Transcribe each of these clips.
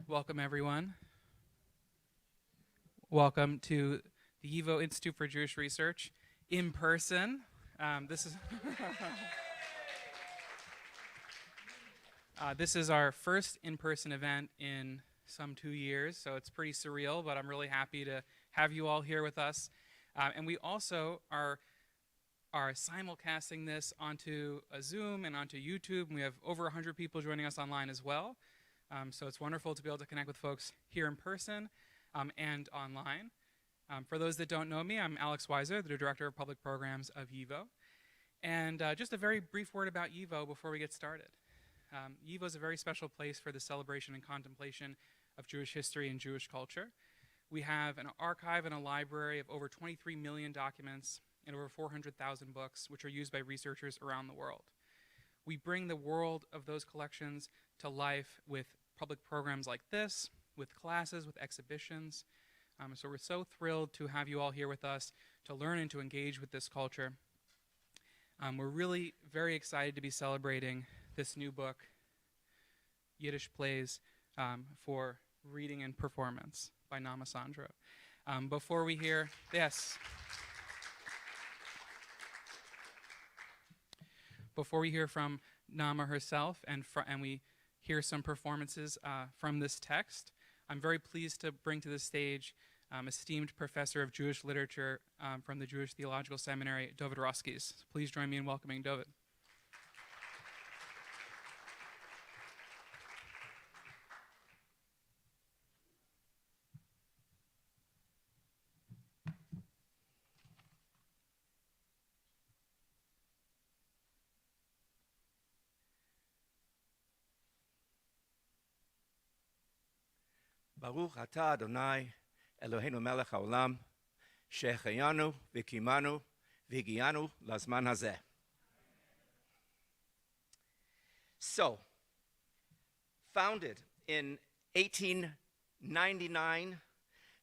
Welcome, everyone. Welcome to the YIVO Institute for Jewish Research in person. This is our first in-person event in some 2 years, so it's pretty surreal, but I'm really happy to have you all here with us. And we also are simulcasting this onto a Zoom and onto YouTube, and we have over 100 people joining us online as well. So it's wonderful to be able to connect with folks here in person and online. For those that don't know me, I'm Alex Weiser, the Director of Public Programs of YIVO. And just a very brief word about YIVO before we get started. YIVO is a very special place for the celebration and contemplation of Jewish history and Jewish culture. We have an archive and a library of over 23 million documents and over 400,000 books, which are used by researchers around the world. We bring the world of those collections to life with public programs like this, with classes, with exhibitions. So we're so thrilled to have you all here with us to learn and to engage with this culture. We're really very excited to be celebrating this new book, Yiddish Plays, for reading and performance by Nahma Sandrow. Before we hear, Before we hear from Nahma herself and we hear some performances from this text, I'm very pleased to bring to the stage esteemed professor of Jewish literature from the Jewish Theological Seminary, David Roskis. Please join me in welcoming David. Baruch atah Adonai, Eloheinu melech haolam, שהחיינו וקיימנו והגיענו לזמן הזה. So, founded in 1899,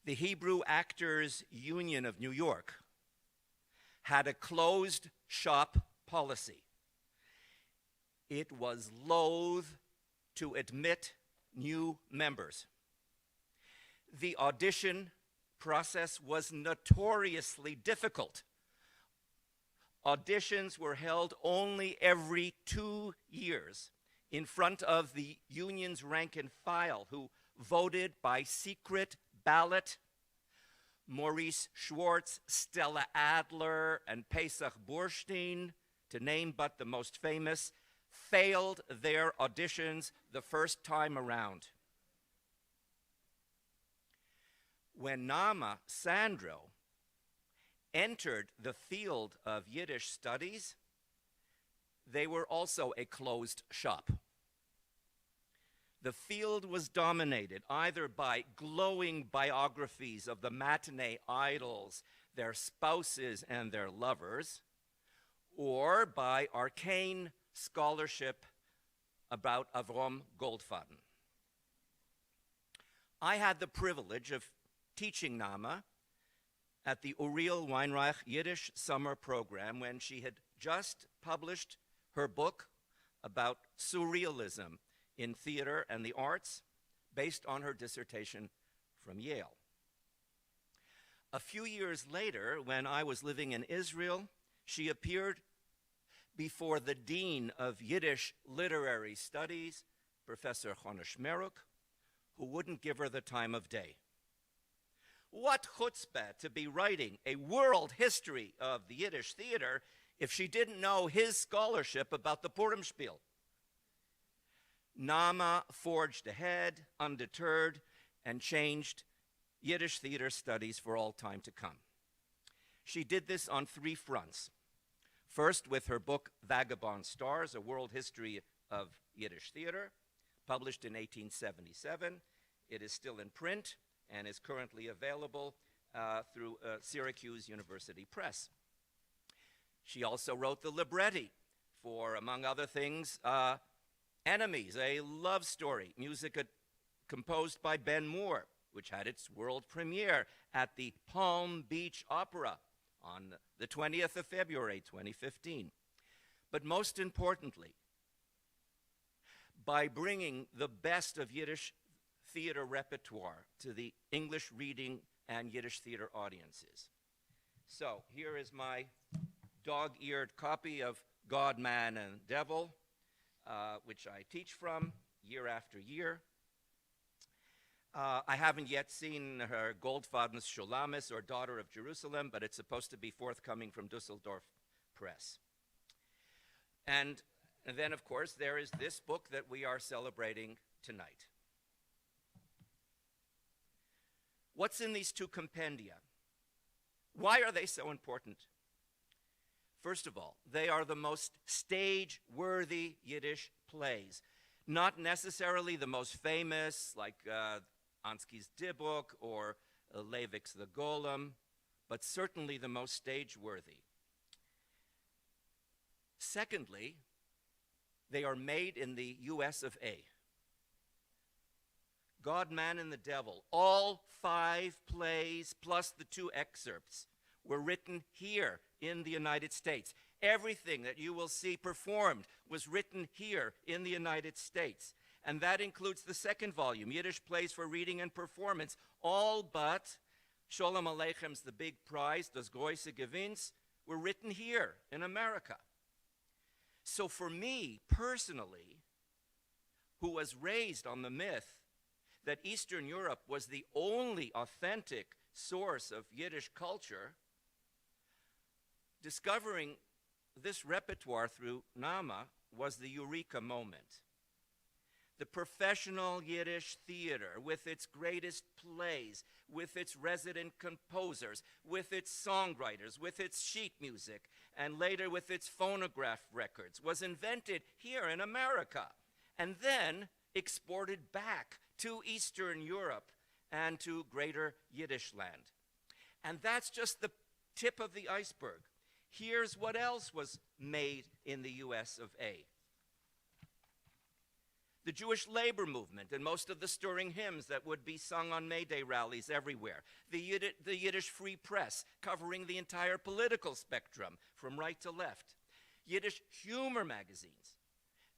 the Hebrew Actors Union of New York had a closed shop policy. It was loath to admit new members. The audition process was notoriously difficult. Auditions were held only every 2 years in front of the union's rank and file, who voted by secret ballot. Maurice Schwartz, Stella Adler, and Pesach Burstein, to name but the most famous, failed their auditions the first time around. When Nahma Sandrow entered the field of Yiddish studies, they were also a closed shop. The field was dominated either by glowing biographies of the matinee idols, their spouses and their lovers, or by arcane scholarship about Avrom Goldfaden. I had the privilege of teaching Nahma at the Uriel Weinreich Yiddish Summer Program when she had just published her book about surrealism in theater and the arts based on her dissertation from Yale. A few years later, when I was living in Israel, she appeared before the Dean of Yiddish Literary Studies, Professor Chona Shmeruk, who wouldn't give her the time of day. What chutzpah to be writing a world history of the Yiddish theater if she didn't know his scholarship about the Purim Spiel. Nahma forged ahead, undeterred, and changed Yiddish theater studies for all time to come. She did this on 3 fronts. First, with her book, Vagabond Stars, A World History of Yiddish Theater, published in 1877. It is still in print and is currently available through Syracuse University Press. She also wrote the libretti for, among other things, Enemies, a love story, music composed by Ben Moore, which had its world premiere at the Palm Beach Opera on the 20th of February, 2015. But most importantly, by bringing the best of Yiddish theater repertoire to the English reading and Yiddish theater audiences. So here is my dog-eared copy of God, Man, and Devil, which I teach from year after year. I haven't yet seen her Goldfaden's Shulamis or Daughter of Jerusalem, but it's supposed to be forthcoming from Dusseldorf Press. And then, of course, there is this book that we are celebrating tonight. What's in these two compendia? Why are they so important? First of all, they are the most stage-worthy Yiddish plays. Not necessarily the most famous, like Ansky's Dybbuk or Leivik's The Golem, but certainly the most stage-worthy. Secondly, they are made in the US of A. God, Man, and the Devil, all 5 plays plus the 2 excerpts were written here in the United States. Everything that you will see performed was written here in the United States. And that includes the second volume, Yiddish Plays for Reading and Performance, all but Sholem Aleicham's The Big Prize, Das Große Gewinns, were written here in America. So for me, personally, who was raised on the myth that Eastern Europe was the only authentic source of Yiddish culture, discovering this repertoire through Nahma was the eureka moment. The professional Yiddish theater, with its greatest plays, with its resident composers, with its songwriters, with its sheet music, and later with its phonograph records, was invented here in America, and then exported back to Eastern Europe and to greater Yiddish land. And that's just the tip of the iceberg. Here's what else was made in the US of A. The Jewish labor movement and most of the stirring hymns that would be sung on May Day rallies everywhere. The Yiddish Free Press, covering the entire political spectrum from right to left. Yiddish humor magazines.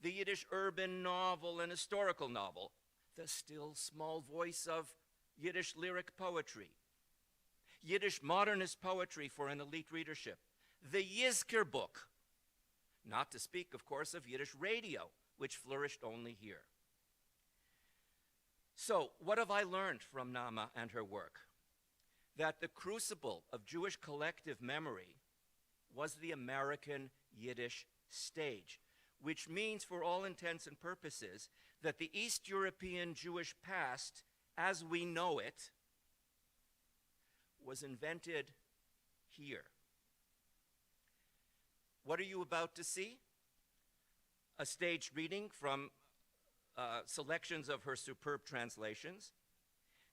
The Yiddish urban novel and historical novel. The still small voice of Yiddish lyric poetry. Yiddish modernist poetry for an elite readership. The Yizker book. Not to speak, of course, of Yiddish radio, which flourished only here. So, what have I learned from Nahma and her work? That the crucible of Jewish collective memory was the American Yiddish stage, which means, for all intents and purposes, that the East European Jewish past, as we know it, was invented here. What are you about to see? A staged reading from selections of her superb translations.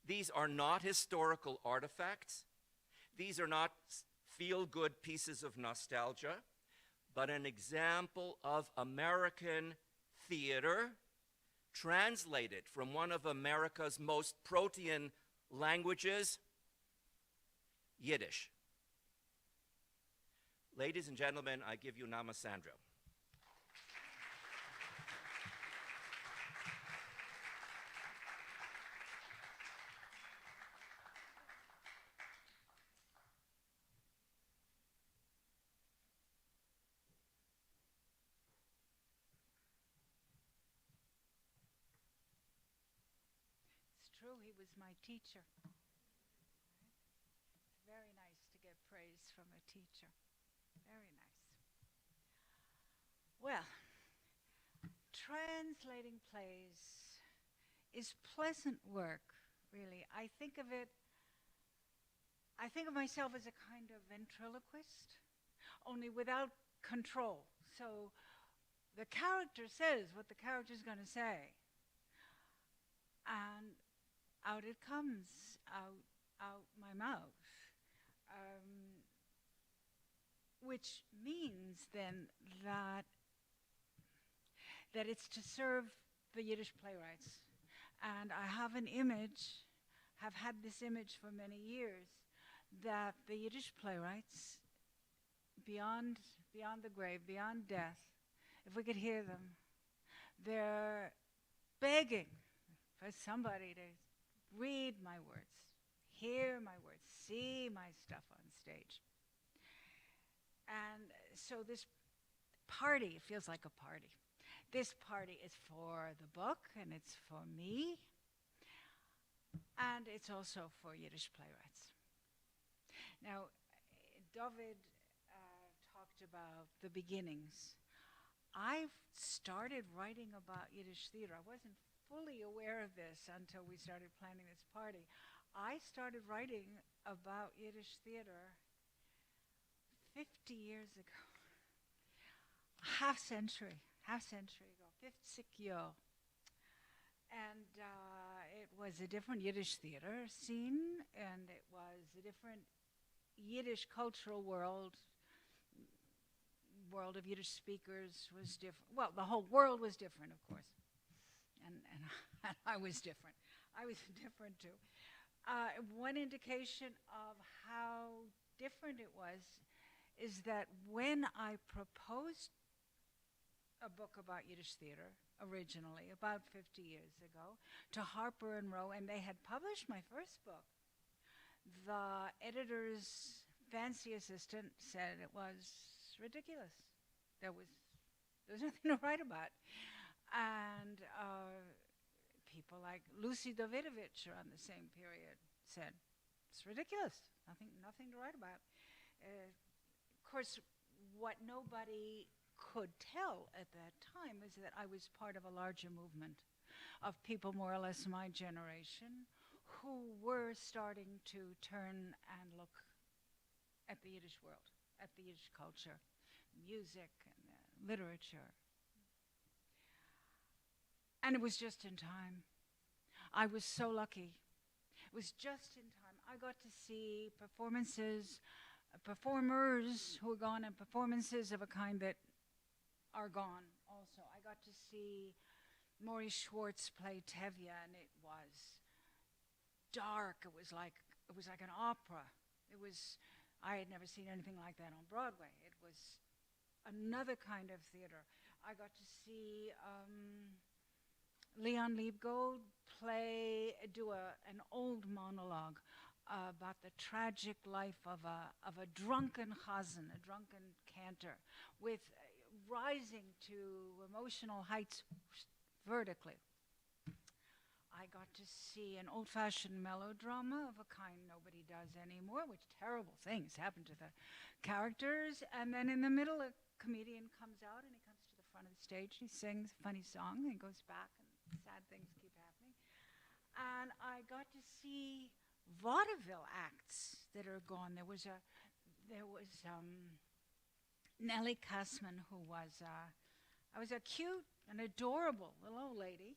These are not historical artifacts. These are not feel-good pieces of nostalgia, but an example of American theater translated from one of America's most protean languages, Yiddish. Ladies and gentlemen, I give you Nahma Sandrow. True, he was my teacher. It's very nice to get praise from a teacher. Very nice. Well, translating plays is pleasant work, really. I think of myself as a kind of ventriloquist, only without control. So the character says what the character's going to say. And out it comes, out my mouth, which means then that it's to serve the Yiddish playwrights. And I have an image, have had this image for many years, that the Yiddish playwrights, beyond the grave, beyond death, if we could hear them, they're begging for somebody to read my words, hear my words, see my stuff on stage. And so this party feels like a party. This party is for the book, and it's for me, and it's also for Yiddish playwrights. Now, David talked about the beginnings. I started writing about Yiddish theater. I wasn't fully aware of this until we started planning this party. I started writing about Yiddish theater 50 years ago. Half century ago, 50 years. And it was a different Yiddish theater scene, and it was a different Yiddish cultural world of Yiddish speakers was different. Well, the whole world was different, of course. And I was different. I was different too. One indication of how different it was is that when I proposed a book about Yiddish theater originally, about 50 years ago, to Harper and Row, and they had published my first book, the editor's fancy assistant said it was ridiculous. There was nothing to write about. And people like Lucy Davidovich around the same period said, it's ridiculous, nothing to write about. Of course, what nobody could tell at that time was that I was part of a larger movement of people more or less my generation who were starting to turn and look at the Yiddish world, at the Yiddish culture, music and literature. And it was just in time. I was so lucky. It was just in time. I got to see performers who are gone, and performances of a kind that are gone also. I got to see Maurice Schwartz play Tevye, and it was dark. It was like an opera. I had never seen anything like that on Broadway. It was another kind of theater. I got to see Leon Liebgold do an old monologue about the tragic life of a drunken chazan, a drunken cantor, with rising to emotional heights vertically. I got to see an old-fashioned melodrama of a kind nobody does anymore, which terrible things happen to the characters. And then in the middle, a comedian comes out, and he comes to the front of the stage, he sings a funny song, and he goes back, and sad things keep happening. And I got to see vaudeville acts that are gone. There was Nellie Kassman, who was a cute and adorable little old lady,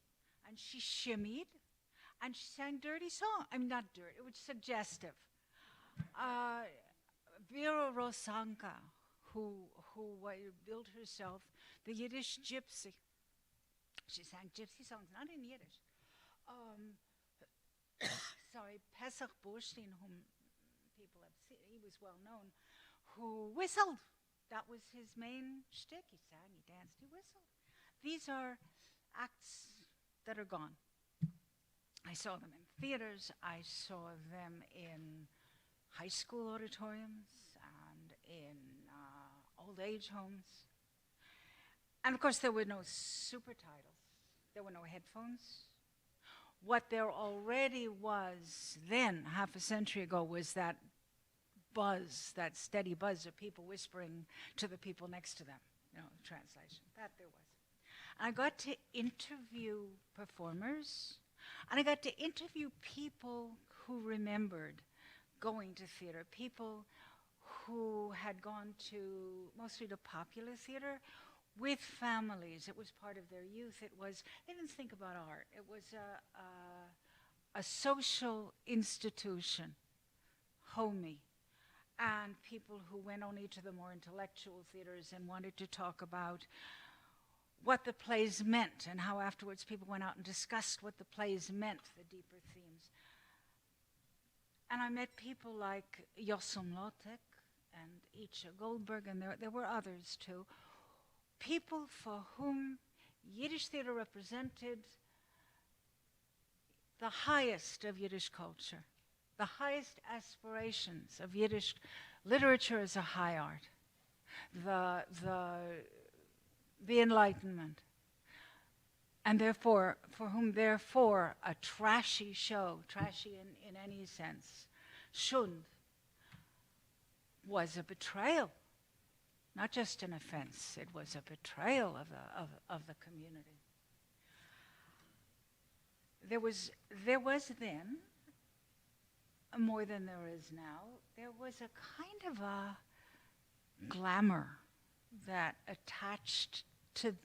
and she shimmied, and she sang dirty songs. I mean, not dirty, it was suggestive. Vera Rosanka, who billed herself the Yiddish gypsy. She sang gypsy songs, not in Yiddish. Pesach Burstein, whom people have seen, he was well known, who whistled. That was his main shtick. He sang, he danced, he whistled. These are acts that are gone. I saw them in theaters. I saw them in high school auditoriums and in old age homes. And of course, there were no super titles. There were no headphones. What there already was then, half a century ago, was that buzz, that steady buzz of people whispering to the people next to them, translation, that there was. And I got to interview performers, and I got to interview people who remembered going to theater, people who had gone to mostly to popular theater with families. It was part of their youth. They didn't think about art. It was a social institution, homey, and people who went only to the more intellectual theaters and wanted to talk about what the plays meant, and how afterwards people went out and discussed what the plays meant, the deeper themes. And I met people like Yossam Lotek and Icha Goldberg, and there were others too, people for whom Yiddish theater represented the highest of Yiddish culture, the highest aspirations of Yiddish literature as a high art, the Enlightenment, and therefore, for whom therefore a trashy show, trashy in any sense, Schund, was a betrayal, not just an offense, it was a betrayal of the community. There was then, more than there is now, there was a kind of a glamour that attached to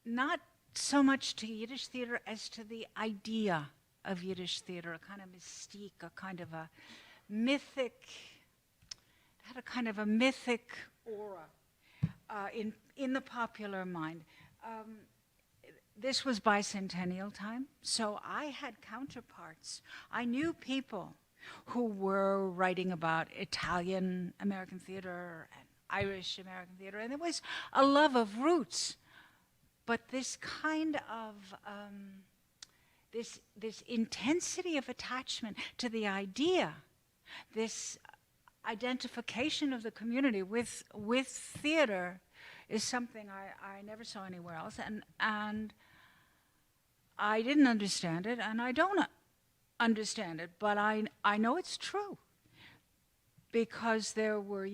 not so much to Yiddish theater as to the idea of Yiddish theater, a kind of mystique, a kind of a mythic, it had a kind of a mythic aura in the popular mind. This was bicentennial time, so I had counterparts. I knew people who were writing about Italian American theater and Irish American theater, and there was a love of roots. But this kind of, this intensity of attachment to the idea, this identification of the community with theater is something I never saw anywhere else. And I didn't understand it, and I don't understand it, but I know it's true. Because there were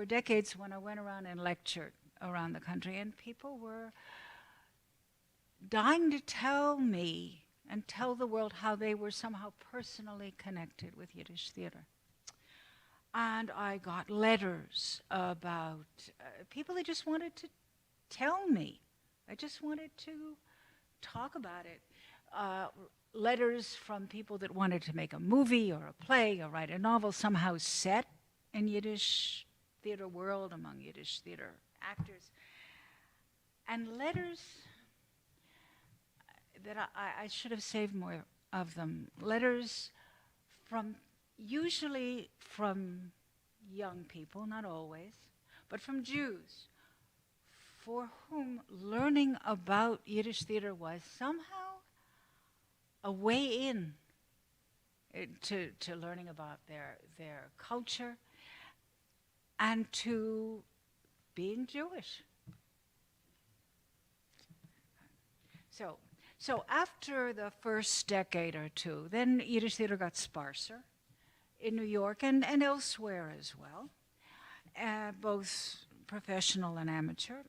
decades when I went around and lectured around the country, and people were dying to tell me and tell the world how they were somehow personally connected with Yiddish theater. And I got letters about people that just wanted to tell me. I just wanted to talk about it. Letters from people that wanted to make a movie or a play or write a novel somehow set in Yiddish theater world among Yiddish theater actors. And letters that I should have saved more of them. Letters usually from young people, not always, but from Jews, for whom learning about Yiddish theater was somehow a way in to learning about their culture and to being Jewish. So after the first decade or two, then Yiddish theater got sparser in New York and elsewhere as well, both professional and amateur.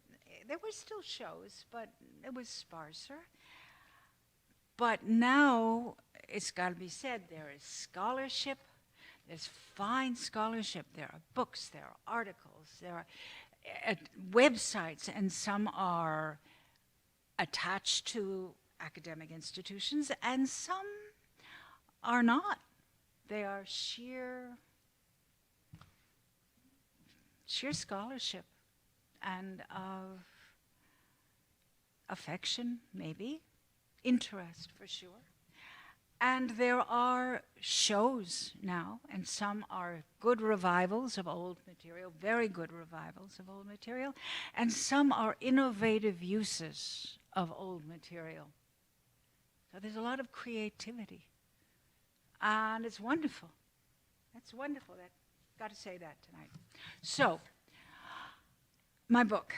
There were still shows, but it was sparser. But now, it's got to be said, there is scholarship, there's fine scholarship, there are books, there are articles, there are websites, and some are attached to academic institutions, and some are not. They are sheer scholarship and of affection, maybe, interest for sure. And there are shows now, and some are good revivals of old material, very good revivals of old material, and some are innovative uses of old material. So there's a lot of creativity. And it's wonderful. That's wonderful. Got to say that tonight. So, my book.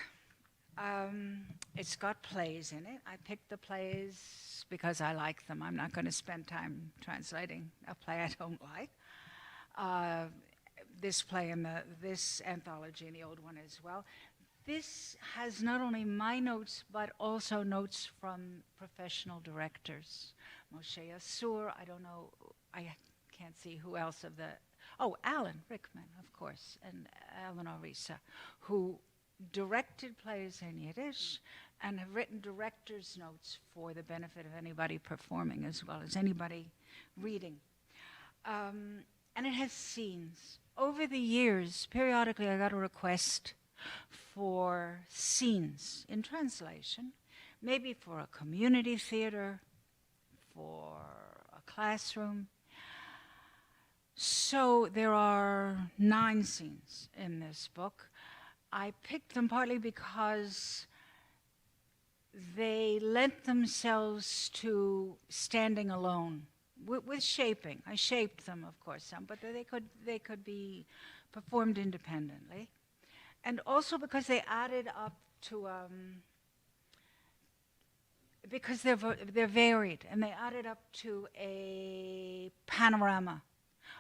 It's got plays in it. I picked the plays because I like them. I'm not going to spend time translating a play I don't like. This play and this anthology and the old one as well. This has not only my notes, but also notes from professional directors. Moshe Asur, I don't know, I can't see who else of the, Alan Rickman, of course, and Alan Orisa, who directed plays in Yiddish and have written director's notes for the benefit of anybody performing as well as anybody reading. And it has scenes. Over the years, periodically I got a request for scenes in translation, maybe for a community theater, for a classroom. So there are 9 scenes in this book. I picked them partly because they lent themselves to standing alone with shaping. I shaped them, of course, some, but they could be performed independently. And also because they added up to, because they're varied, and they added up to a panorama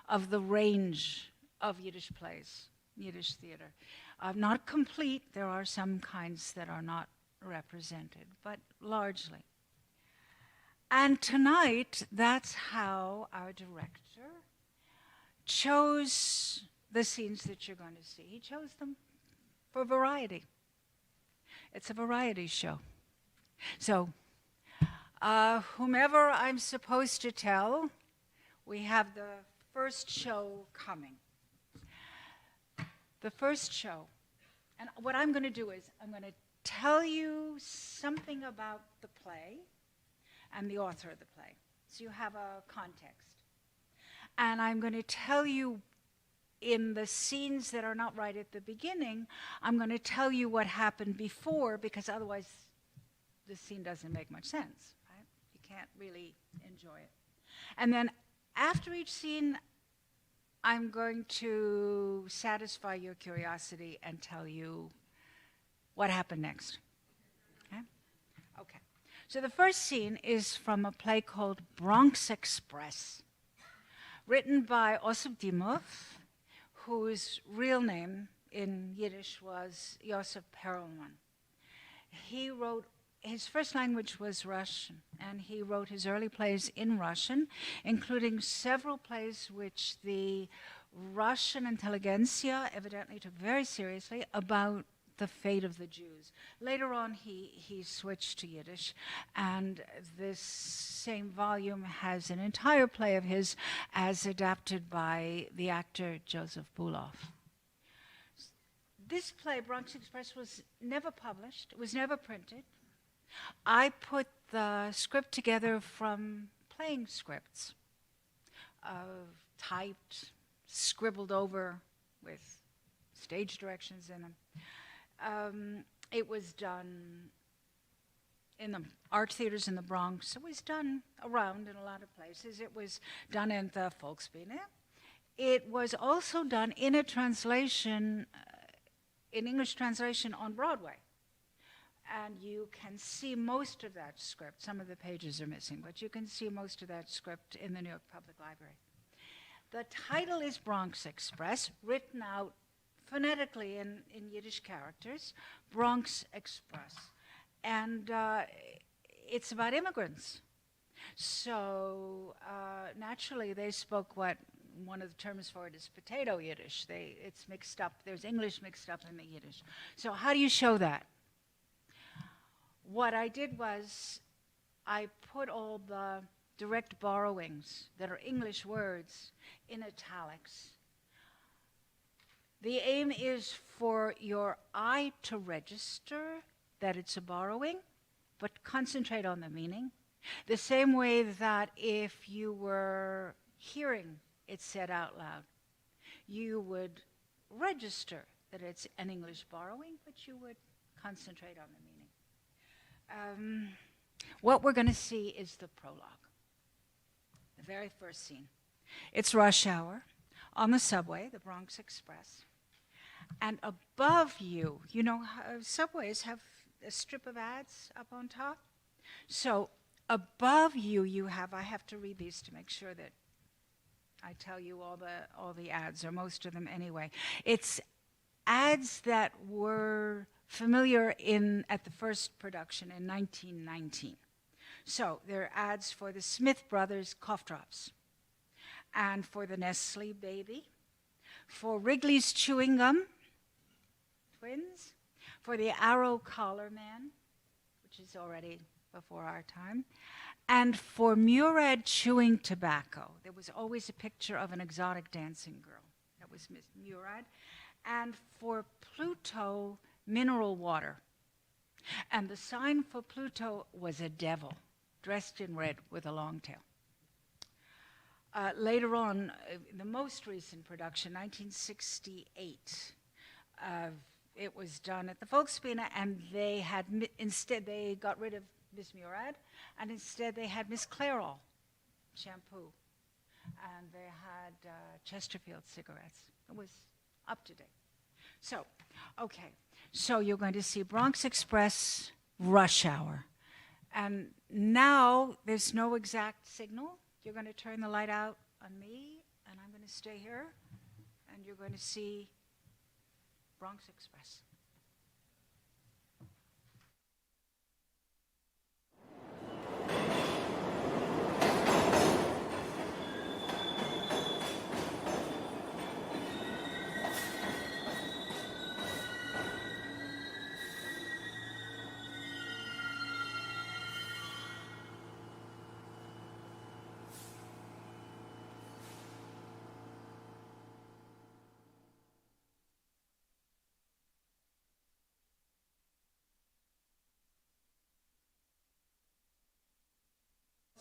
of the range of Yiddish plays, Yiddish theater. Not complete, there are some kinds that are not represented, but largely. And tonight, that's how our director chose the scenes that you're going to see. He chose them for variety. It's a variety show. So, whomever I'm supposed to tell, we have the first show coming. The first show. And what I'm going to do is I'm going to tell you something about the play and the author of the play, so you have a context. And I'm going to tell you in the scenes that are not right at the beginning, I'm going to tell you what happened before, because otherwise the scene doesn't make much sense, right? You can't really enjoy it. And then after each scene, I'm going to satisfy your curiosity and tell you what happened next. Okay? Okay. So the first scene is from a play called Bronx Express, written by Osip Dimov, whose real name in Yiddish was Yosef Perelman. He wrote, his first language was Russian, and he wrote his early plays in Russian, including several plays which the Russian intelligentsia evidently took very seriously about the fate of the Jews. Later on, he switched to Yiddish, and this same volume has an entire play of his as adapted by the actor Joseph Bulow. This play, Bronx Express, was never published. It was never printed. I put the script together from playing scripts, typed, scribbled over with stage directions in them. It was done in the art theaters in the Bronx. It was done around in a lot of places. It was done in the Volksbühne. It was also done in a translation, in English translation on Broadway. And you can see most of that script. Some of the pages are missing, but you can see most of that script in the New York Public Library. The title is Bronx Express, written out phonetically in Yiddish characters, Bronx Express. And it's about immigrants. So naturally they spoke what one of the terms for it is potato Yiddish. It's mixed up, there's English mixed up in the Yiddish. So how do you show that? What I did was I put all the direct borrowings that are English words in italics. The aim is for your eye to register that it's a borrowing, but concentrate on the meaning. The same way that if you were hearing it said out loud, you would register that it's an English borrowing, but you would concentrate on the meaning. What we're going to see is the prologue, the very first scene. It's rush hour on the subway, the Bronx Express. And above you, you know, subways have a strip of ads up on top. So above you, you have, I have to read these to make sure that I tell you all the ads, or most of them anyway. It's ads that were familiar at the first production in 1919. So there are ads for the Smith Brothers cough drops, and for the Nestle baby, for Wrigley's chewing gum, twins, for the Arrow collar man, which is already before our time, and for Murad chewing tobacco. There was always a picture of an exotic dancing girl. That was Miss Murad. And for Pluto mineral water. And the sign for Pluto was a devil dressed in red with a long tail. Later on, the most recent production, 1968, it was done at the Volksbühne, and they had instead they got rid of Miss Murad, and instead they had Miss Clairol shampoo, and they had Chesterfield cigarettes. It was up to date. So, okay, so you're going to see Bronx Express, Rush Hour, and now there's no exact signal. You're going to turn the light out on me, and I'm going to stay here, and you're going to see Bronx Express.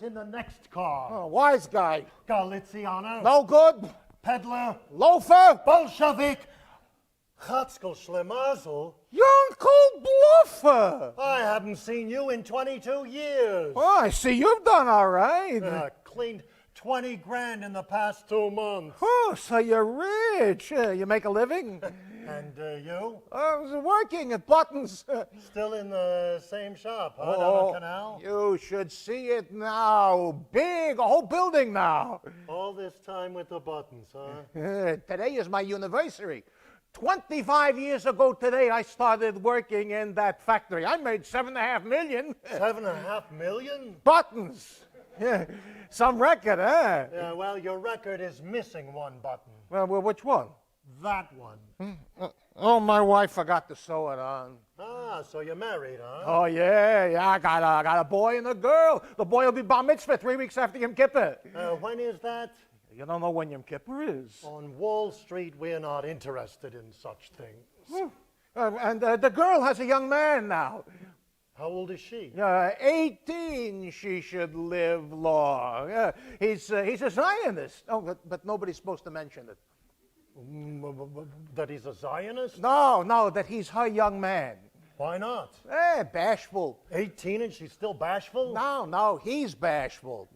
In the next car. Oh, wise guy. Galiziano. No good. Peddler. Loafer. Bolshevik. Chatzkel Schlemazel. Yankel Bluffer. I haven't seen you in 22 years. Oh, I see you've done all right. Cleaned 20 grand in the past 2 months. Oh, so you're rich. You make a living? And you? I was working at Buttons. Still in the same shop, huh? Down Oh, the canal? you should see it now. Big, a whole building now. All this time with the Buttons, huh? Today is my anniversary. 25 years ago today, I started working in that factory. I made $7.5 million. 7.5 million? Buttons. Yeah, some record, huh? Yeah, well, your record is missing one button. Well, which one? That one. Oh, my wife forgot to sew it on. Ah, so you're married, huh? Oh, yeah, I got a boy and a girl. The boy will be bar mitzvah 3 weeks after Yom Kippur. When is that? You don't know when Yom Kippur is. On Wall Street, we're not interested in such things. And the girl has a young man now. How old is she? 18, she should live long. He's a Zionist. Oh, but nobody's supposed to mention it. That he's a Zionist? No, that he's her young man. Why not? Bashful. 18 and she's still bashful? No, he's bashful.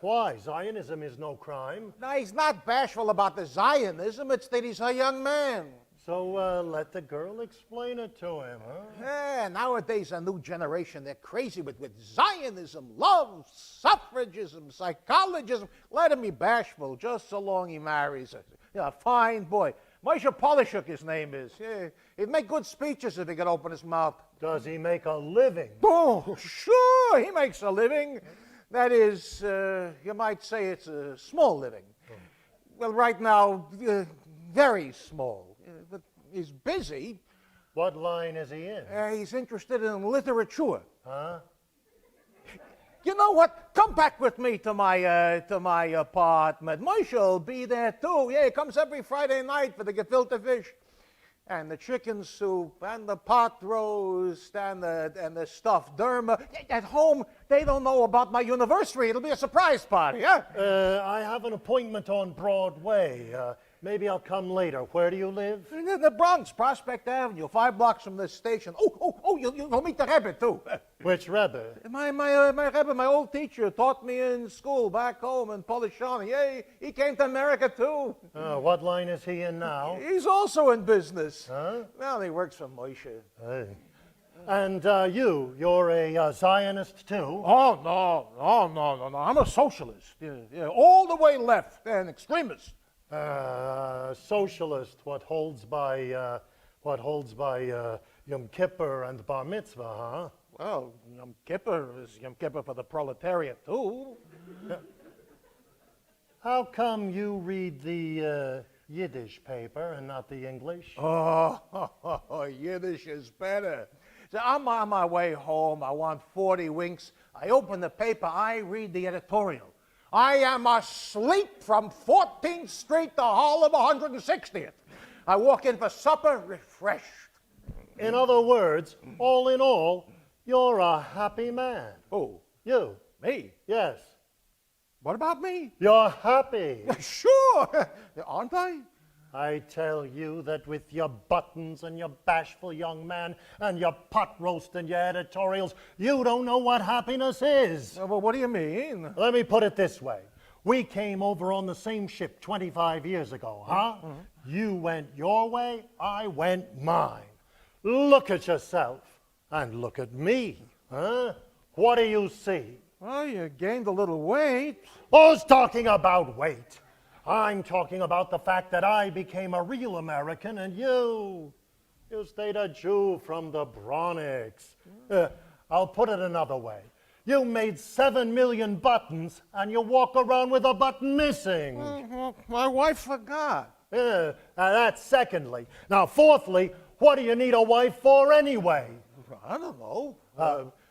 Why? Zionism is no crime. No, he's not bashful about the Zionism. It's that he's her young man. So let the girl explain it to him, huh? Nowadays, a new generation, they're crazy with Zionism, love, suffragism, psychologism. Let him be bashful, just so long he marries a fine boy. Moshe Polishuk, his name is. Yeah, he'd make good speeches if he could open his mouth. Does he make a living? Oh, sure, he makes a living. That is, you might say it's a small living. Well, right now, very small. But he's busy. What line is he in? He's interested in literature. Huh? You know what? Come back with me to my apartment. Moshe'll be there too. Yeah, he comes every Friday night for the gefilte fish, and the chicken soup, and the pot roast, and the stuffed derma. At home, they don't know about my anniversary. It'll be a surprise party, huh? I have an appointment on Broadway. Maybe I'll come later. Where do you live? In the Bronx, Prospect Avenue, 5 blocks from the station. Oh, you'll meet the Rebbe, too. Which Rebbe? My Rebbe, my old teacher, taught me in school back home in Polishani. Yeah, he came to America, too. What line is he in now? He's also in business. Huh? Well, he works for Moshe. Hey. And you're a Zionist, too? Oh, no. I'm a socialist. Yeah, all the way left and extremist. Socialist, what holds by Yom Kippur and Bar Mitzvah, huh? Well, Yom Kippur is Yom Kippur for the proletariat, too. How come you read the Yiddish paper and not the English? Oh, Yiddish is better. So I'm on my way home. I want 40 winks. I open the paper. I read the editorial. I am asleep from 14th Street to Harlem 160th. I walk in for supper refreshed. In other words, all in all, you're a happy man. Who? You. Me? Yes. What about me? You're happy. Sure. Aren't I? I tell you that with your buttons and your bashful young man and your pot roast and your editorials, you don't know what happiness is. Well, what do you mean? Let me put it this way. We came over on the same ship 25 years ago, huh? You went your way, I went mine. Look at yourself and look at me, huh? What do you see? Well, you gained a little weight. Who's talking about weight? I'm talking about the fact that I became a real American and you stayed a Jew from the Bronx. I'll put it another way. You made 7 million buttons and you walk around with a button missing. My wife forgot. That's secondly. Now, fourthly, what do you need a wife for anyway? I don't know.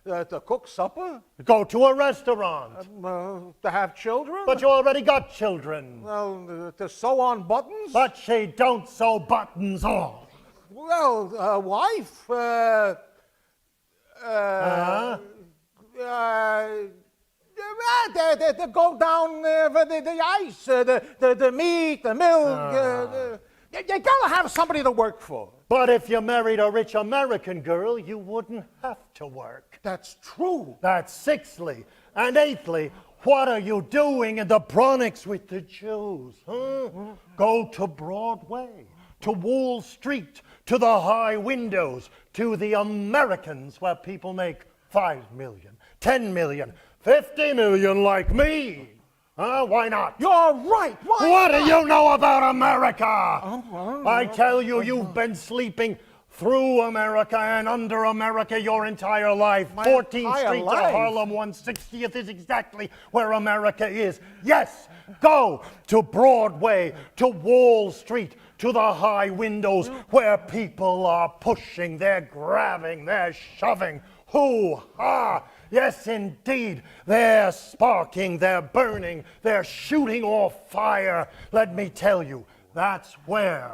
To cook supper? Go to a restaurant. To have children? But you already got children. Well, to sew on buttons? But she don't sew buttons on. Well, wife, to go down for the ice, the meat, the milk. You gotta have somebody to work for. But if you married a rich American girl, you wouldn't have to work. That's true. That's sixthly. And eighthly, what are you doing in the Bronx with the Jews? Huh? Go to Broadway, to Wall Street, to the high windows, to the Americans where people make 5 million, 10 million, 50 million like me. Why not? You're right. Why What not? do you know about America? I tell you, you've been sleeping through America and under America your entire life. 14th entire Street life? to Harlem 160th is exactly where America is. Yes, go to Broadway, to Wall Street, to the high windows where people are pushing, they're grabbing, they're shoving. Hoo-ha! Yes, indeed. They're sparking, they're burning, they're shooting off fire. Let me tell you, that's where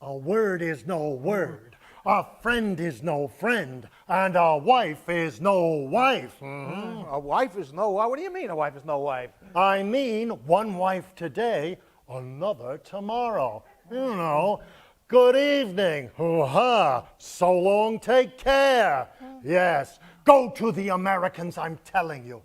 a word is no word, a friend is no friend, and a wife is no wife. A wife is no wife? What do you mean a wife is no wife? I mean, one wife today, another tomorrow. You know, good evening, hoo-ha, so long, take care. Yes, go to the Americans, I'm telling you.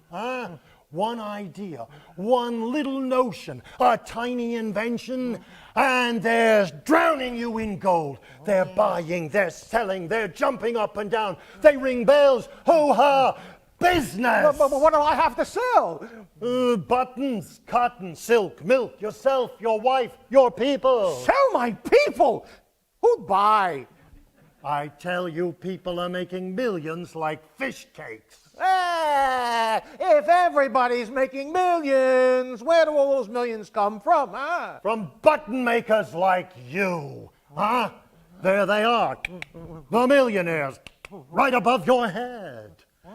One idea, one little notion, a tiny invention, and they're drowning you in gold. They're buying, they're selling, they're jumping up and down. They ring bells, hoo-ha, business. But what do I have to sell? Buttons, cotton, silk, milk, yourself, your wife, your people. Sell my people? Who'd buy? I tell you, people are making millions like fish cakes. If everybody's making millions, where do all those millions come from, huh? From button makers like you, huh? There they are, the millionaires, right above your head.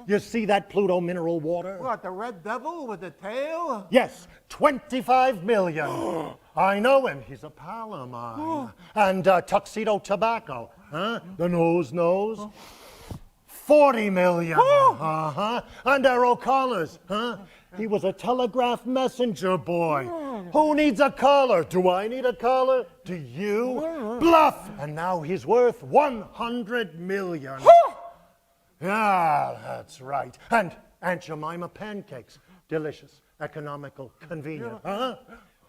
You see that Pluto mineral water? What, the red devil with the tail? Yes, 25 million. I know him, he's a pal of mine. And Tuxedo Tobacco, huh? The nose. 40 million. And Arrow Collars, huh? He was a telegraph messenger boy. Who needs a collar? Do I need a collar? Do you? Bluff! And now he's worth 100 million. Yeah, that's right. And Aunt Jemima pancakes. Delicious, economical, convenient.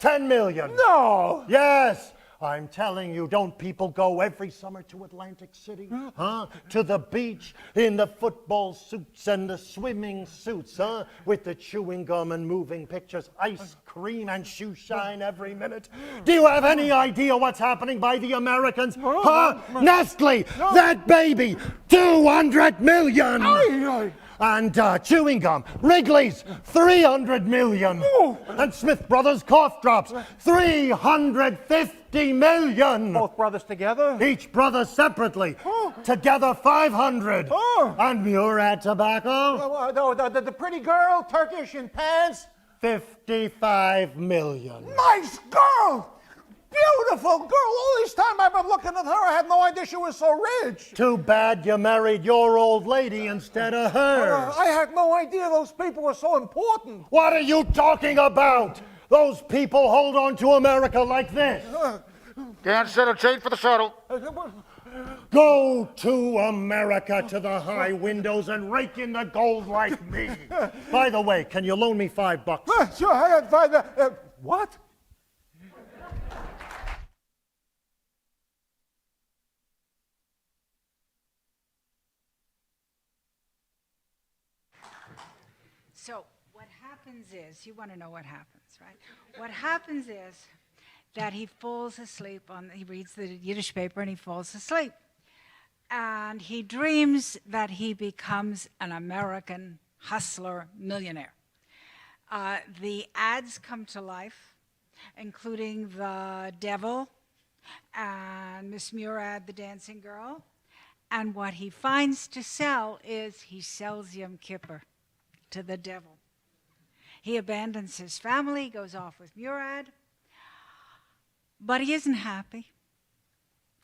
10 million. No! Yes! I'm telling you, don't people go every summer to Atlantic City? To the beach in the football suits and the swimming suits, with the chewing gum and moving pictures, ice cream and shoe shine every minute. Do you have any idea what's happening by the Americans? Nestle, that baby, 200 million! And chewing gum, Wrigley's, 300 million. And Smith Brothers cough drops, 350 million. Both brothers together? Each brother separately. Together 500. And Murad tobacco? The pretty girl, Turkish in pants? 55 million. Nice girl! Beautiful girl! All this time I've been looking at her, I had no idea she was so rich. Too bad you married your old lady instead of hers. I had no idea those people were so important. What are you talking about? Those people hold on to America like this. Can't set a chain for the shuttle. Go to America, to the high windows, and rake in the gold like me. By the way, can you loan me $5? Sure, I got 5. What? So what happens is, you want to know what happens, right? What happens is that he falls asleep he reads the Yiddish paper and he falls asleep. And he dreams that he becomes an American hustler millionaire. The ads come to life, including the devil and Miss Murad, the dancing girl. And what he finds to sell is he sells Yom Kippur to the devil. He abandons his family, goes off with Murad, but he isn't happy.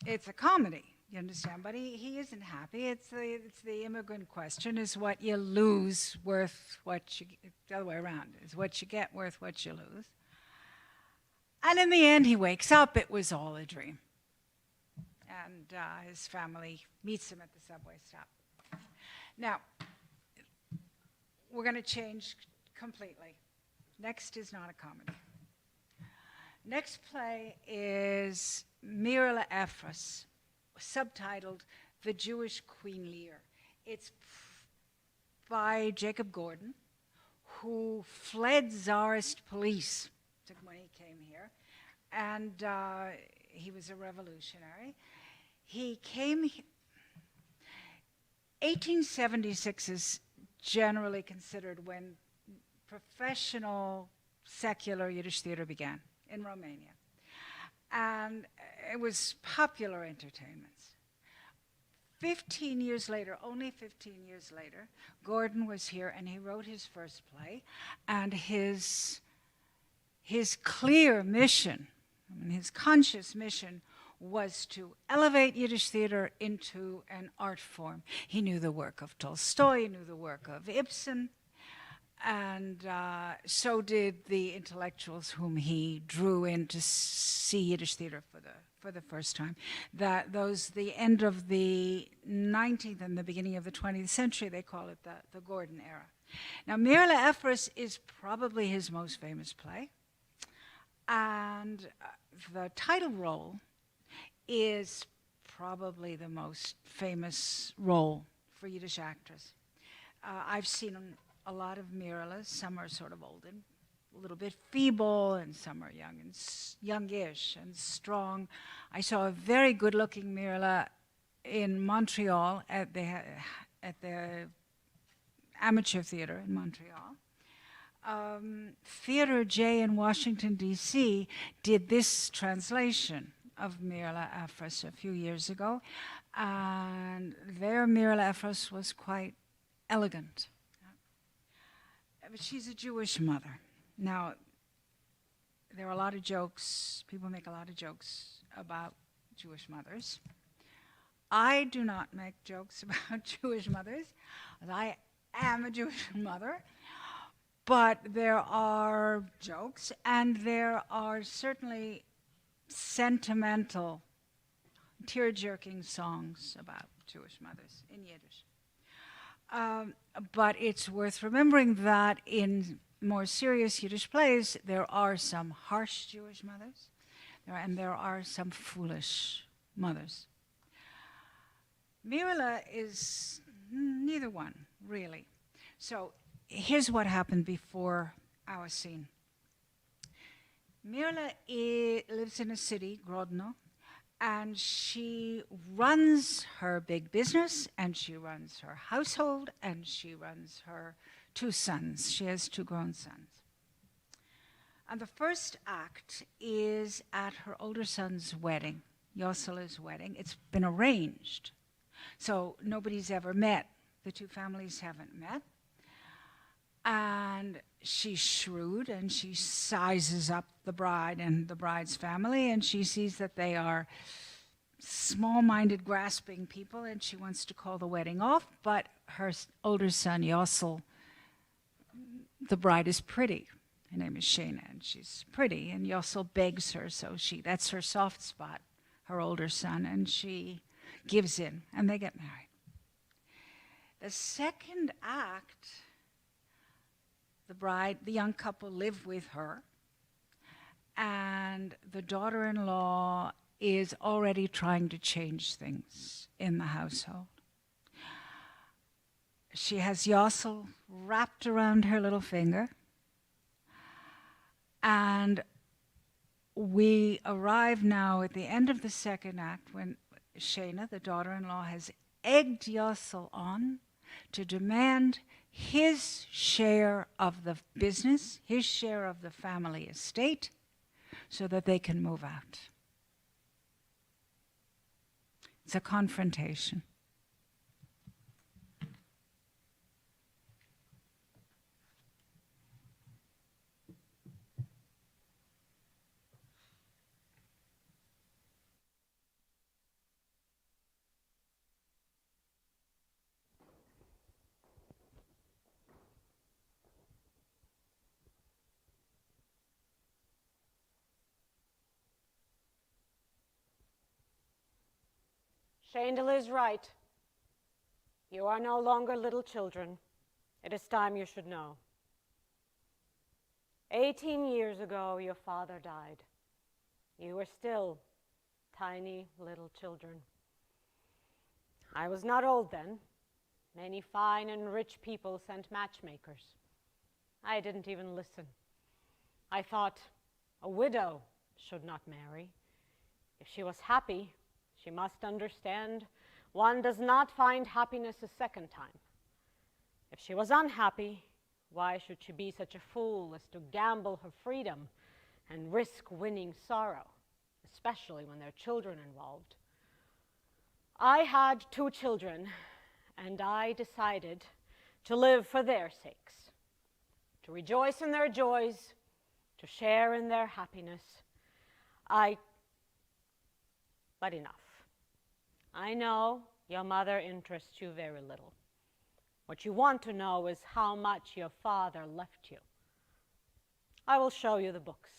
It's a comedy, you understand, but he isn't happy. It's the immigrant question, is what you lose worth what you, the other way around, is what you get worth what you lose. And in the end, he wakes up, it was all a dream. And his family meets him at the subway stop. Now, we're going to change completely. Next is not a comedy. Next play is Mirele Efros, subtitled The Jewish Queen Lear. It's by Jacob Gordon, who fled Tsarist police when he came here, and he was a revolutionary. He came, 1876 is generally considered when professional secular Yiddish theater began in Romania. And it was popular entertainments. 15 years later, only 15 years later, Gordon was here and he wrote his first play, and his clear mission, his conscious mission, was to elevate Yiddish theater into an art form. He knew the work of Tolstoy, he knew the work of Ibsen, and so did the intellectuals whom he drew in to see Yiddish theater for the first time. The end of the 19th and the beginning of the 20th century, they call it the Gordon era. Now, Mirele Efros is probably his most famous play, and the title role is probably the most famous role for Yiddish actors. I've seen a lot of Mireles. Some are sort of old and a little bit feeble, and some are young and youngish and strong. I saw a very good-looking Mirele in Montreal at the amateur theater in Montreal. Theater J in Washington, D.C. did this translation of Mirele Efros a few years ago, and their Mirele Efros was quite elegant. But she's a Jewish mother. Now, there are a lot of jokes, people make a lot of jokes about Jewish mothers. I do not make jokes about Jewish mothers. I am a Jewish mother. But there are jokes, and there are certainly sentimental, tear-jerking songs about Jewish mothers in Yiddish. But it's worth remembering that in more serious Yiddish plays, there are some harsh Jewish mothers, and there are some foolish mothers. Mirele is neither one, really. So here's what happened before our scene. Mirele lives in a city, Grodno, and she runs her big business, and she runs her household, and she runs her 2 sons. She has 2 grown sons. And the first act is at her older son's wedding, Yossele's wedding. It's been arranged, so nobody's ever met. The 2 families haven't met. And she's shrewd, and she sizes up the bride and the bride's family, and she sees that they are small-minded, grasping people, and she wants to call the wedding off, but her older son, Yossel, the bride is pretty, Her name is Shayna, and she's pretty, and Yossel begs her, so that's her soft spot, her older son, and she gives in, and they get married. The second act, the young couple live with her, and the daughter-in-law is already trying to change things in the household. She has Yossel wrapped around her little finger, and we arrive now at the end of the second act when Shayna, the daughter-in-law, has egged Yossel on to demand his share of the business, his share of the family estate, so that they can move out. It's a confrontation. Shandel is right. You are no longer little children. It is time you should know. 18 years ago, your father died. You were still tiny little children. I was not old then. Many fine and rich people sent matchmakers. I didn't even listen. I thought a widow should not marry. If she was happy, she must understand one does not find happiness a second time. If she was unhappy, why should she be such a fool as to gamble her freedom and risk winning sorrow, especially when there are children involved? I had 2 children, and I decided to live for their sakes, to rejoice in their joys, to share in their happiness. But enough. I know your mother interests you very little. What you want to know is how much your father left you. I will show you the books.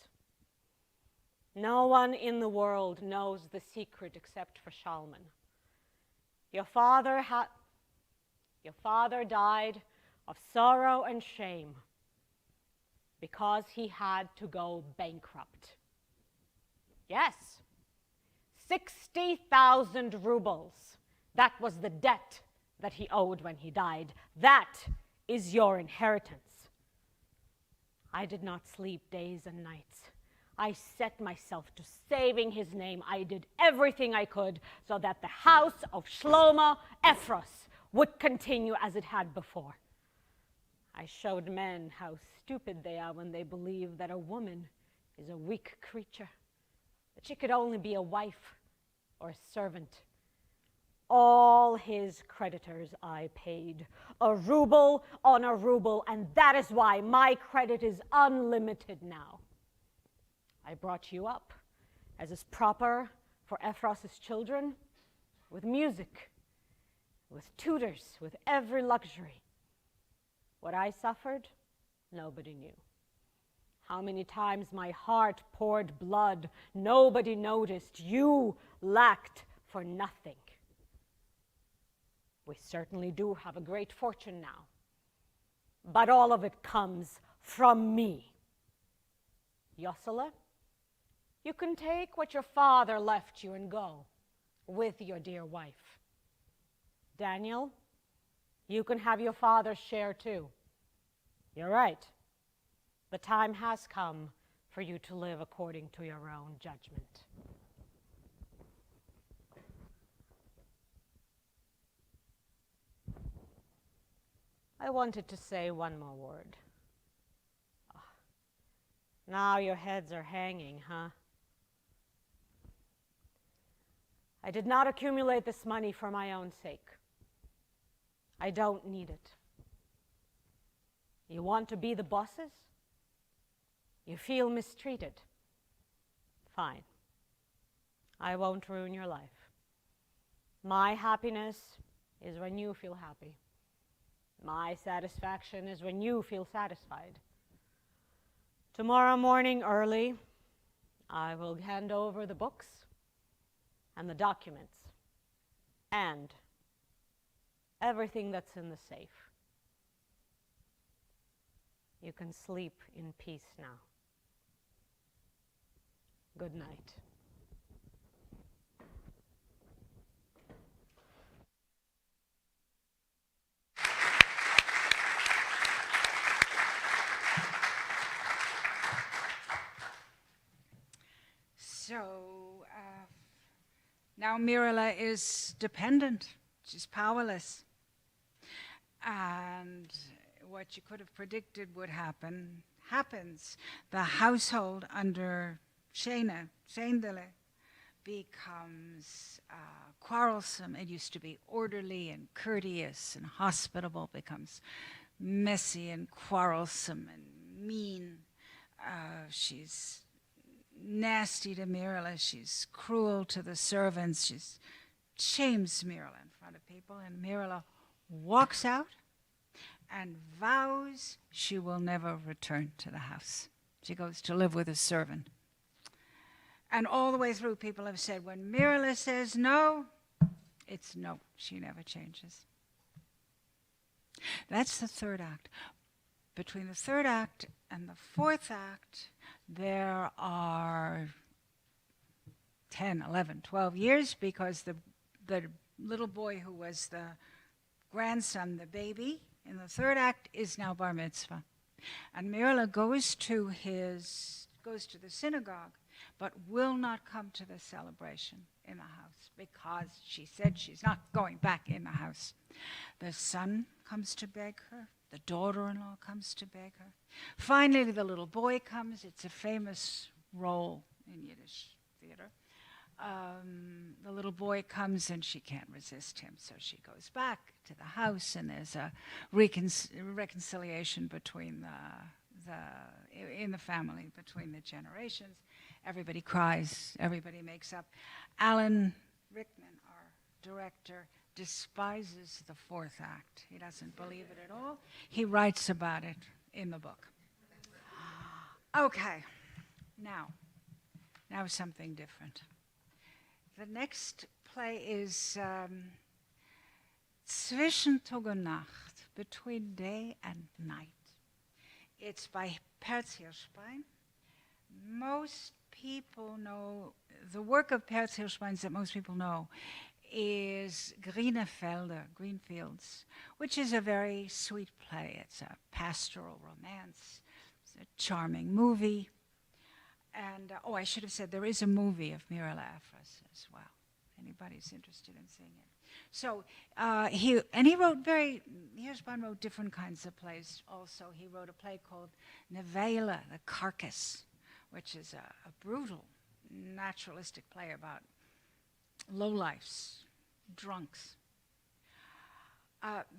No one in the world knows the secret except for Shalman. Your father died of sorrow and shame because he had to go bankrupt. Yes. 60,000 rubles. That was the debt that he owed when he died. That is your inheritance. I did not sleep days and nights. I set myself to saving his name. I did everything I could so that the house of Shlomo Efros would continue as it had before. I showed men how stupid they are when they believe that a woman is a weak creature, that she could only be a wife or a servant. All his creditors I paid, a ruble on a ruble, and that is why my credit is unlimited now. I brought you up, as is proper for Efros's children, with music, with tutors, with every luxury. What I suffered, nobody knew. How many times my heart poured blood, nobody noticed. You lacked for nothing. We certainly do have a great fortune now, but all of it comes from me. Yossele, you can take what your father left you and go with your dear wife. Daniel, you can have your father's share too. You're right. The time has come for you to live according to your own judgment. I wanted to say one more word. Now your heads are hanging, huh? I did not accumulate this money for my own sake. I don't need it. You want to be the bosses? You feel mistreated? Fine. I won't ruin your life. My happiness is when you feel happy. My satisfaction is when you feel satisfied. Tomorrow morning early, I will hand over the books and the documents and everything that's in the safe. You can sleep in peace now. Good night. So now Mirele is dependent. She's powerless. And what you could have predicted would happen, happens. The household under Shendele becomes quarrelsome. It used to be orderly and courteous and hospitable, becomes messy and quarrelsome and mean. She's nasty to Mirele. She's cruel to the servants. She shames Mirele in front of people, and Mirele walks out and vows she will never return to the house. She goes to live with a servant. And all the way through, people have said, when Mirele says no, it's no. She never changes. That's the third act. Between the third act and the fourth act, there are 10, 11, 12 years, because the little boy who was the grandson, the baby, in the third act is now bar mitzvah. And Mirele goes to the synagogue, but will not come to the celebration in the house because she said she's not going back in the house. The son comes to beg her. The daughter-in-law comes to beg her. Finally, the little boy comes. It's a famous role in Yiddish theater. The little boy comes and she can't resist him, so she goes back to the house, and there's a reconciliation between in the family, between the generations. Everybody cries, everybody makes up. Alan Rickman, our director, despises the fourth act. He doesn't believe it at all. He writes about it in the book. Okay, now something different. The next play is Zwischen Tag und Nacht, between day and night. It's by Perz Hirschbein. Most people know, the work of Perz Hirschbein's that most people know is Grüne Felder, Green Fields, which is a very sweet play. It's a pastoral romance. It's a charming movie. And, I should have said, there is a movie of Mirele Efros as well. Anybody's interested in seeing it. So Hirschbein wrote different kinds of plays also. He wrote a play called Nevela, the Carcass, which is a brutal, naturalistic play about lowlifes, drunks.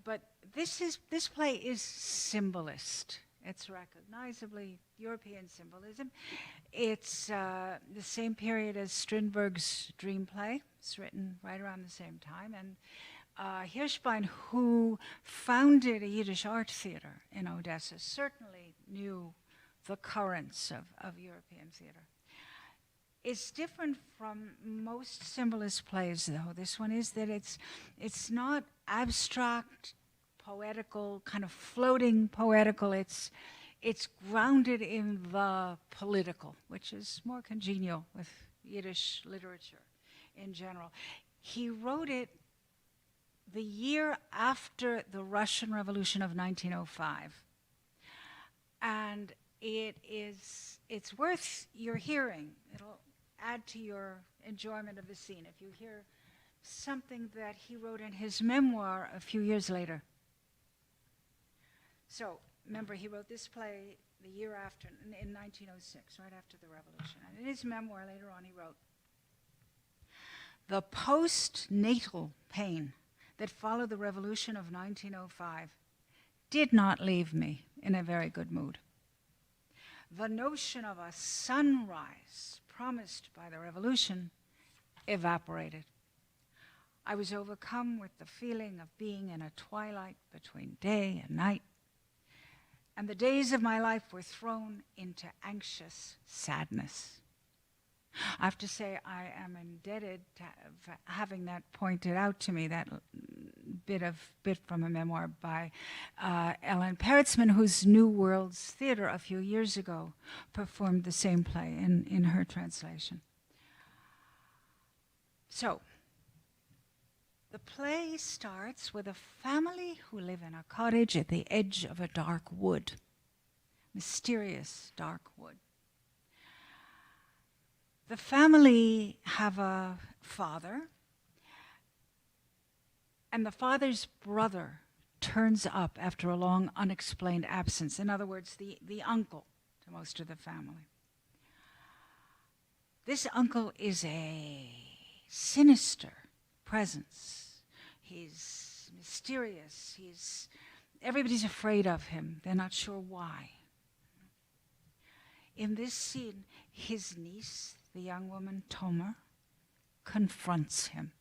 But this play is symbolist. It's recognizably European symbolism. It's the same period as Strindberg's Dream Play. It's written right around the same time. And Hirschbein, who founded a Yiddish art theater in Odessa, certainly knew the currents of European theater. It's different from most symbolist plays, though. This one is that it's not abstract, poetical, kind of floating poetical. It's grounded in the political, which is more congenial with Yiddish literature in general. He wrote it the year after the Russian Revolution of 1905. And it's worth your hearing. It'll add to your enjoyment of the scene if you hear something that he wrote in his memoir a few years later. So, remember, he wrote this play the year after, in 1906, right after the revolution. And in his memoir later on, he wrote, "The postnatal pain that followed the revolution of 1905 did not leave me in a very good mood. The notion of a sunrise promised by the revolution evaporated. I was overcome with the feeling of being in a twilight between day and night. and the days of my life were thrown into anxious sadness. I have to say I am indebted to having that pointed out to me, that bit from a memoir by Ellen Peretzman, whose New Worlds Theatre a few years ago performed the same play in her translation. So, the play starts with a family who live in a cottage at the edge of a dark wood, mysterious dark wood. The family have a father, and the father's brother turns up after a long unexplained absence. In other words, the uncle to most of the family. This uncle is a sinister presence. He's mysterious. Everybody's afraid of him. They're not sure why. In this scene, his niece, the young woman Tomer, confronts him.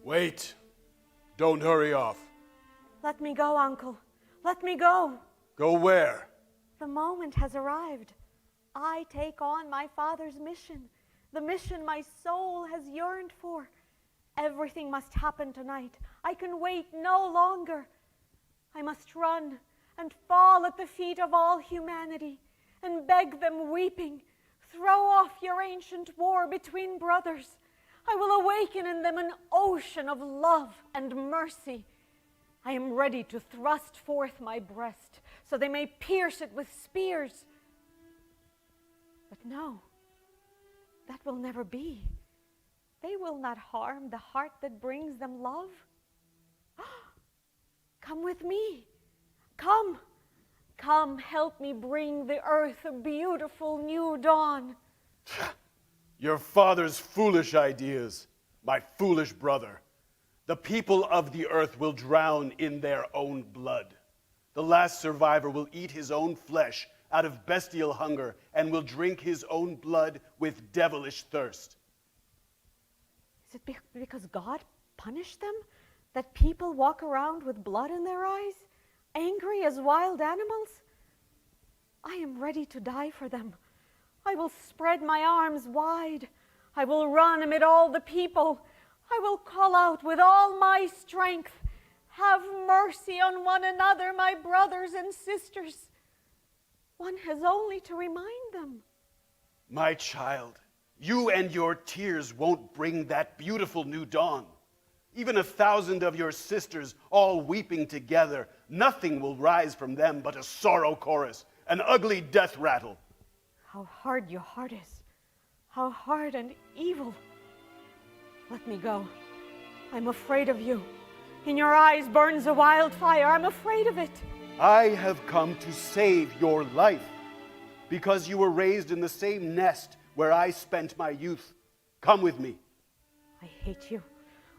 Wait. Don't hurry off. Let me go, Uncle. Let me go. Go where? The moment has arrived. I take on my father's mission, the mission my soul has yearned for. Everything must happen tonight. I can wait no longer. I must run and fall at the feet of all humanity and beg them, weeping, throw off your ancient war between brothers. I will awaken in them an ocean of love and mercy. I am ready to thrust forth my breast so they may pierce it with spears. But no, that will never be. They will not harm the heart that brings them love. Come with me. Come. Come, help me bring the earth a beautiful new dawn. Your father's foolish ideas, my foolish brother. The people of the earth will drown in their own blood. The last survivor will eat his own flesh out of bestial hunger and will drink his own blood with devilish thirst. Is it because God punished them that people walk around with blood in their eyes, angry as wild animals? I am ready to die for them. I will spread my arms wide. I will run amid all the people. I will call out with all my strength, have mercy on one another, my brothers and sisters. One has only to remind them. My child, you and your tears won't bring that beautiful new dawn. Even 1,000 of your sisters all weeping together, nothing will rise from them but a sorrow chorus, an ugly death rattle. How hard your heart is. How hard and evil. Let me go. I'm afraid of you. In your eyes burns a wildfire. I'm afraid of it. I have come to save your life because you were raised in the same nest where I spent my youth. Come with me. I hate you.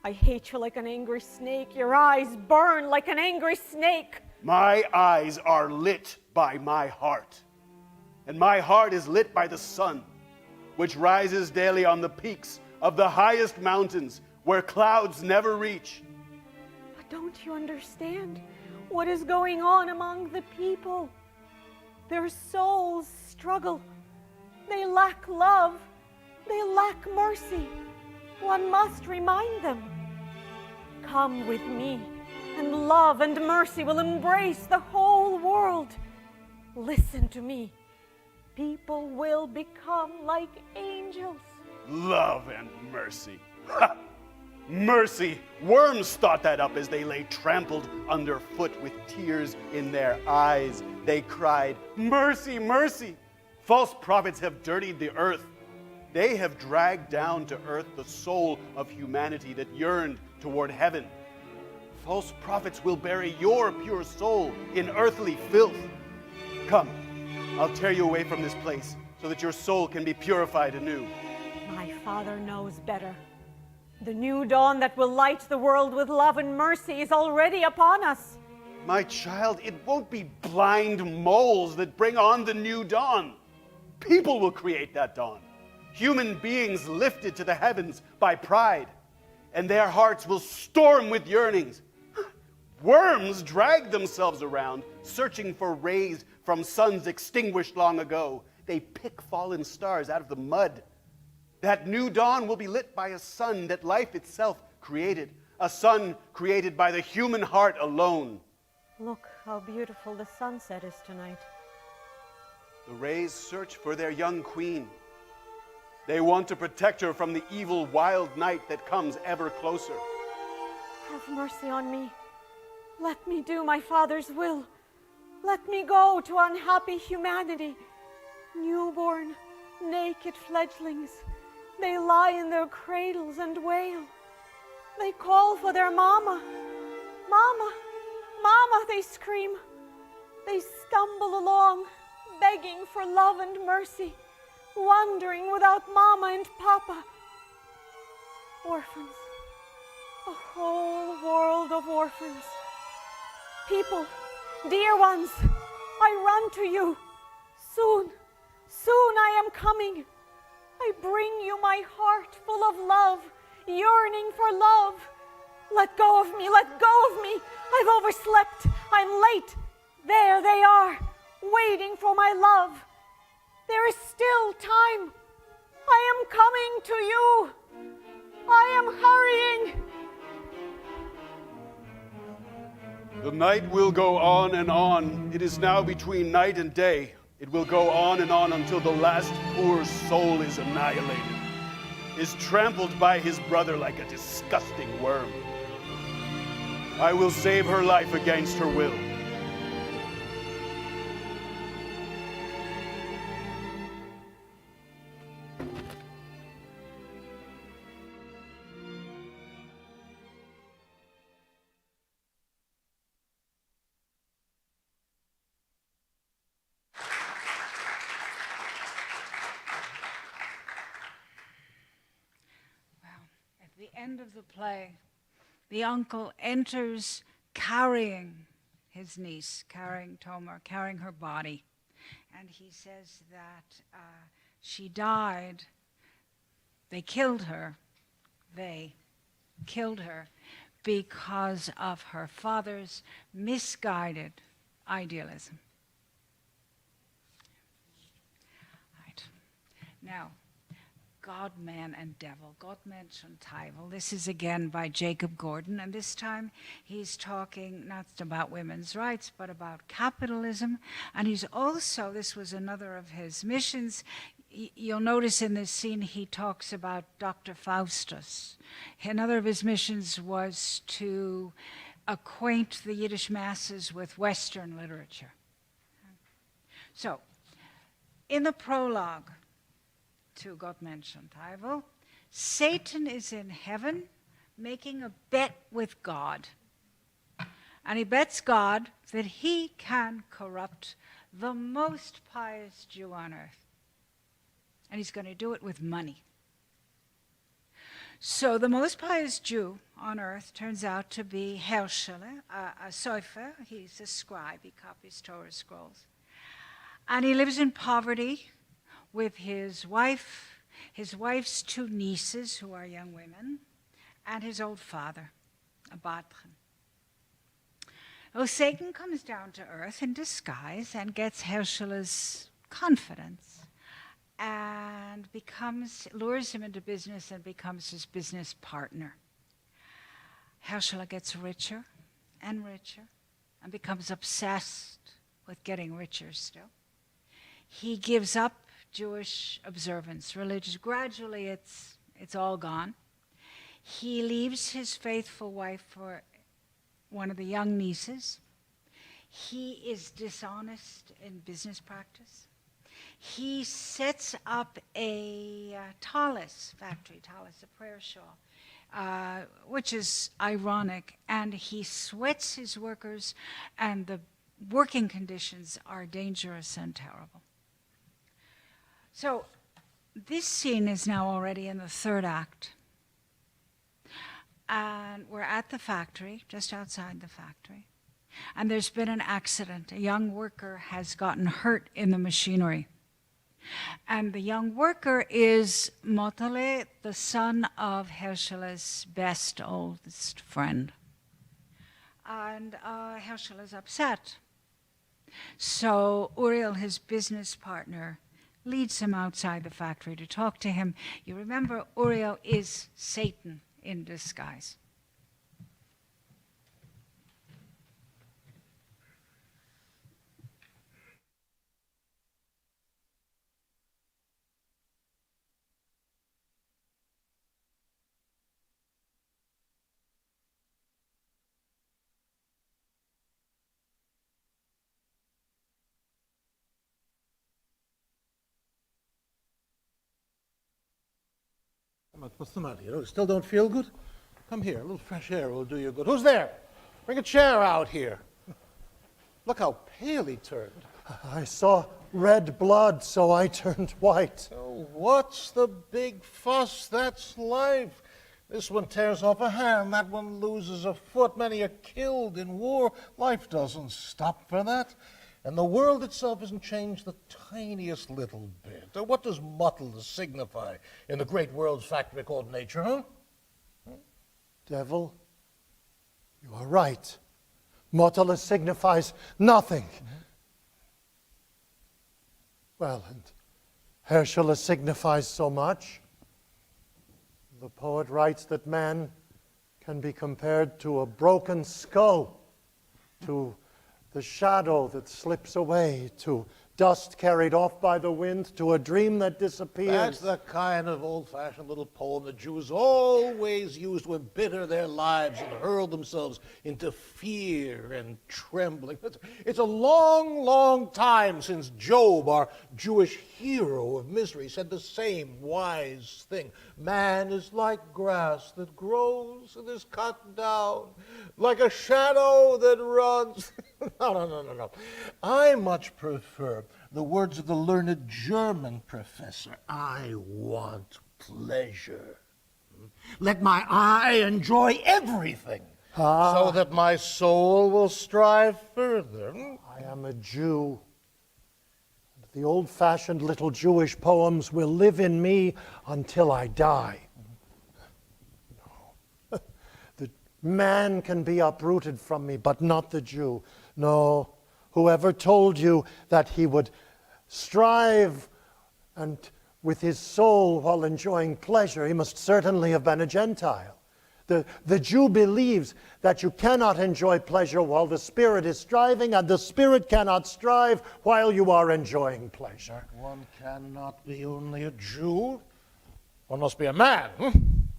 I hate you like an angry snake. Your eyes burn like an angry snake. My eyes are lit by my heart. And my heart is lit by the sun, which rises daily on the peaks of the highest mountains where clouds never reach. But don't you understand what is going on among the people? Their souls struggle. They lack love. They lack mercy. One must remind them. Come with me, and love and mercy will embrace the whole world. Listen to me. People will become like angels. Love and mercy. Ha! Mercy. Worms thought that up as they lay trampled underfoot with tears in their eyes. They cried, mercy, mercy. False prophets have dirtied the earth. They have dragged down to earth the soul of humanity that yearned toward heaven. False prophets will bury your pure soul in earthly filth. Come, I'll tear you away from this place so that your soul can be purified anew. My father knows better. The new dawn that will light the world with love and mercy is already upon us. My child, it won't be blind moles that bring on the new dawn. People will create that dawn. Human beings lifted to the heavens by pride, and their hearts will storm with yearnings. Worms drag themselves around, searching for rays from suns extinguished long ago. They pick fallen stars out of the mud. That new dawn will be lit by a sun that life itself created, a sun created by the human heart alone. Look how beautiful the sunset is tonight. The rays search for their young queen. They want to protect her from the evil wild night that comes ever closer. Have mercy on me. Let me do my father's will. Let me go to unhappy humanity. Newborn, naked fledglings. They lie in their cradles and wail. They call for their mama. Mama, mama, they scream. They stumble along, begging for love and mercy, wandering without mama and papa. Orphans, a whole world of orphans. People, dear ones, I run to you. Soon, soon I am coming. I bring you my heart full of love, yearning for love. Let go of me, let go of me. I've overslept, I'm late. There they are, waiting for my love. There is still time. I am coming to you. I am hurrying. The night will go on and on. It is now between night and day. It will go on and on until the last poor soul is annihilated, is trampled by his brother like a disgusting worm. I will save her life against her will. The end of the play, the uncle enters carrying his niece, carrying Tomer, carrying her body. And he says that she died. They killed her because of her father's misguided idealism. Right. Now, God, Man, and Devil, Gott, Mensch und Teufel. This is again by Jacob Gordon, and this time he's talking not about women's rights, but about capitalism. And he's also, this was another of his missions, you'll notice in this scene he talks about Dr. Faustus. Another of his missions was to acquaint the Yiddish masses with Western literature. So, in the prologue to Gott, Mensch und Teufel, Satan is in heaven making a bet with God. And he bets God that he can corrupt the most pious Jew on earth. And he's going to do it with money. So the most pious Jew on earth turns out to be Herschel, a sofer. He's a scribe. He copies Torah scrolls. And he lives in poverty with his wife, his wife's two nieces, who are young women, and his old father, a Batran. Well, Satan comes down to earth in disguise and gets Herschel's confidence and lures him into business and becomes his business partner. Herschel gets richer and richer and becomes obsessed with getting richer still. He gives up Jewish observance, religious. Gradually, it's all gone. He leaves his faithful wife for one of the young nieces. He is dishonest in business practice. He sets up a tallis factory, tallis, a prayer shawl, which is ironic, and he sweats his workers, and the working conditions are dangerous and terrible. So this scene is now already in the third act. And we're at the factory, just outside the factory. And there's been an accident. A young worker has gotten hurt in the machinery. And the young worker is Motole, the son of Herschel's best, oldest friend. And Herschel is upset. So Uriel, his business partner, leads him outside the factory to talk to him. You remember, Uriel is Satan in disguise. What's the matter? You still don't feel good? Come here, a little fresh air will do you good. Who's there? Bring a chair out here. Look how pale he turned. I saw red blood, so I turned white. Oh, what's the big fuss? That's life. This one tears off a hand, that one loses a foot. Many are killed in war. Life doesn't stop for that. And the world itself isn't changed the tiniest little bit. What does muddle signify in the great world's factory called nature, huh? Devil, you are right. Motala signifies nothing. Well, and Herschel signifies so much. The poet writes that man can be compared to a broken skull, to the shadow that slips away, to dust carried off by the wind, to a dream that disappears. That's the kind of old-fashioned little poem the Jews always used to embitter their lives and hurl themselves into fear and trembling. It's a long, long time since Job, our Jewish hero of misery, said the same wise thing. Man is like grass that grows and is cut down, like a shadow that runs. No. I much prefer the words of the learned German professor. I want pleasure. Let my eye enjoy everything, so that my soul will strive further. I am a Jew. The old-fashioned little Jewish poems will live in me until I die. No. The man can be uprooted from me, but not the Jew. No. Whoever told you that he would strive and with his soul while enjoying pleasure, he must certainly have been a Gentile. The Jew believes that you cannot enjoy pleasure while the spirit is striving, and the spirit cannot strive while you are enjoying pleasure. One cannot be only a Jew. One must be a man.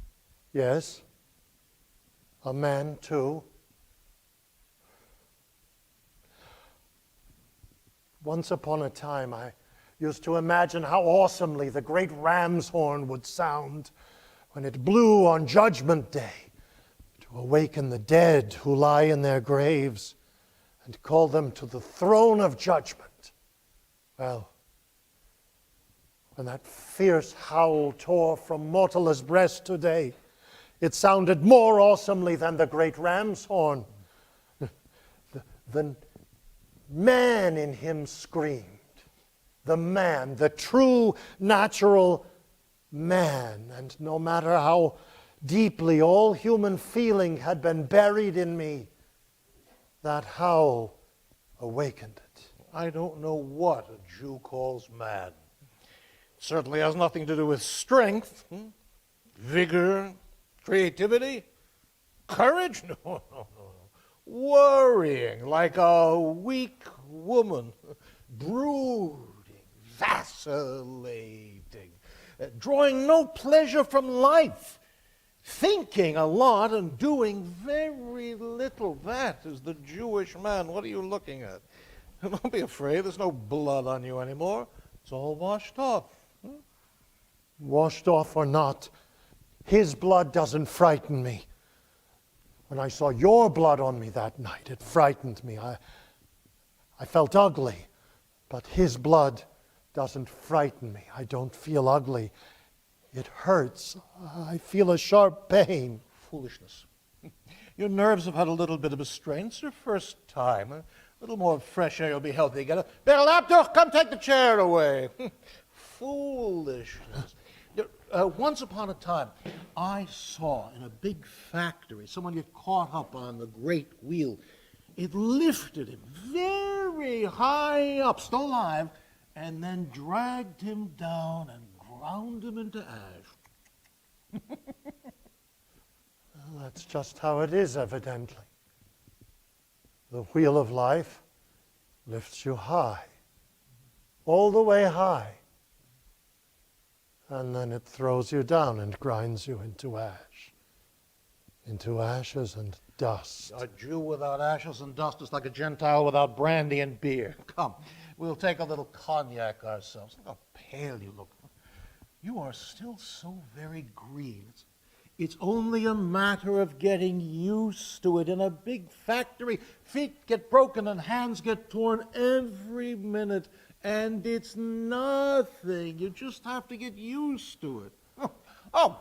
Yes, a man too. Once upon a time, I used to imagine how awesomely the great ram's horn would sound when it blew on Judgment Day to awaken the dead who lie in their graves and call them to the throne of judgment. Well, when that fierce howl tore from Motala's breast today, it sounded more awesomely than the great ram's horn. The man in him screamed. The man, the true natural man. And no matter how deeply all human feeling had been buried in me, that howl awakened it. I don't know what a Jew calls man. It certainly has nothing to do with strength, vigor, creativity, courage. No. Worrying like a weak woman, brooding, vacillating, drawing no pleasure from life, thinking a lot and doing very little. That is the Jewish man. What are you looking at? Don't be afraid. There's no blood on you anymore. It's all washed off. Washed off or not, his blood doesn't frighten me. When I saw your blood on me that night, it frightened me. I felt ugly, but his blood doesn't frighten me. I don't feel ugly. It hurts. I feel a sharp pain. Foolishness. Your nerves have had a little bit of a strain. It's your first time. A little more fresh air, you'll be healthy again. Berlaptuch, come take the chair away. Foolishness. Once upon a time, I saw in a big factory someone get caught up on the great wheel. It lifted him very high up, still alive, and then dragged him down and ground him into ash. Well, that's just how it is, evidently. The wheel of life lifts you high, all the way high, and then it throws you down and grinds you into ashes and dust. A Jew without ashes and dust is like a Gentile without brandy and beer. Come, we'll take a little cognac ourselves. Look how pale you look. You are still so very green. It's only a matter of getting used to it. In a big factory, feet get broken and hands get torn every minute, and it's nothing. You just have to get used to it. Oh,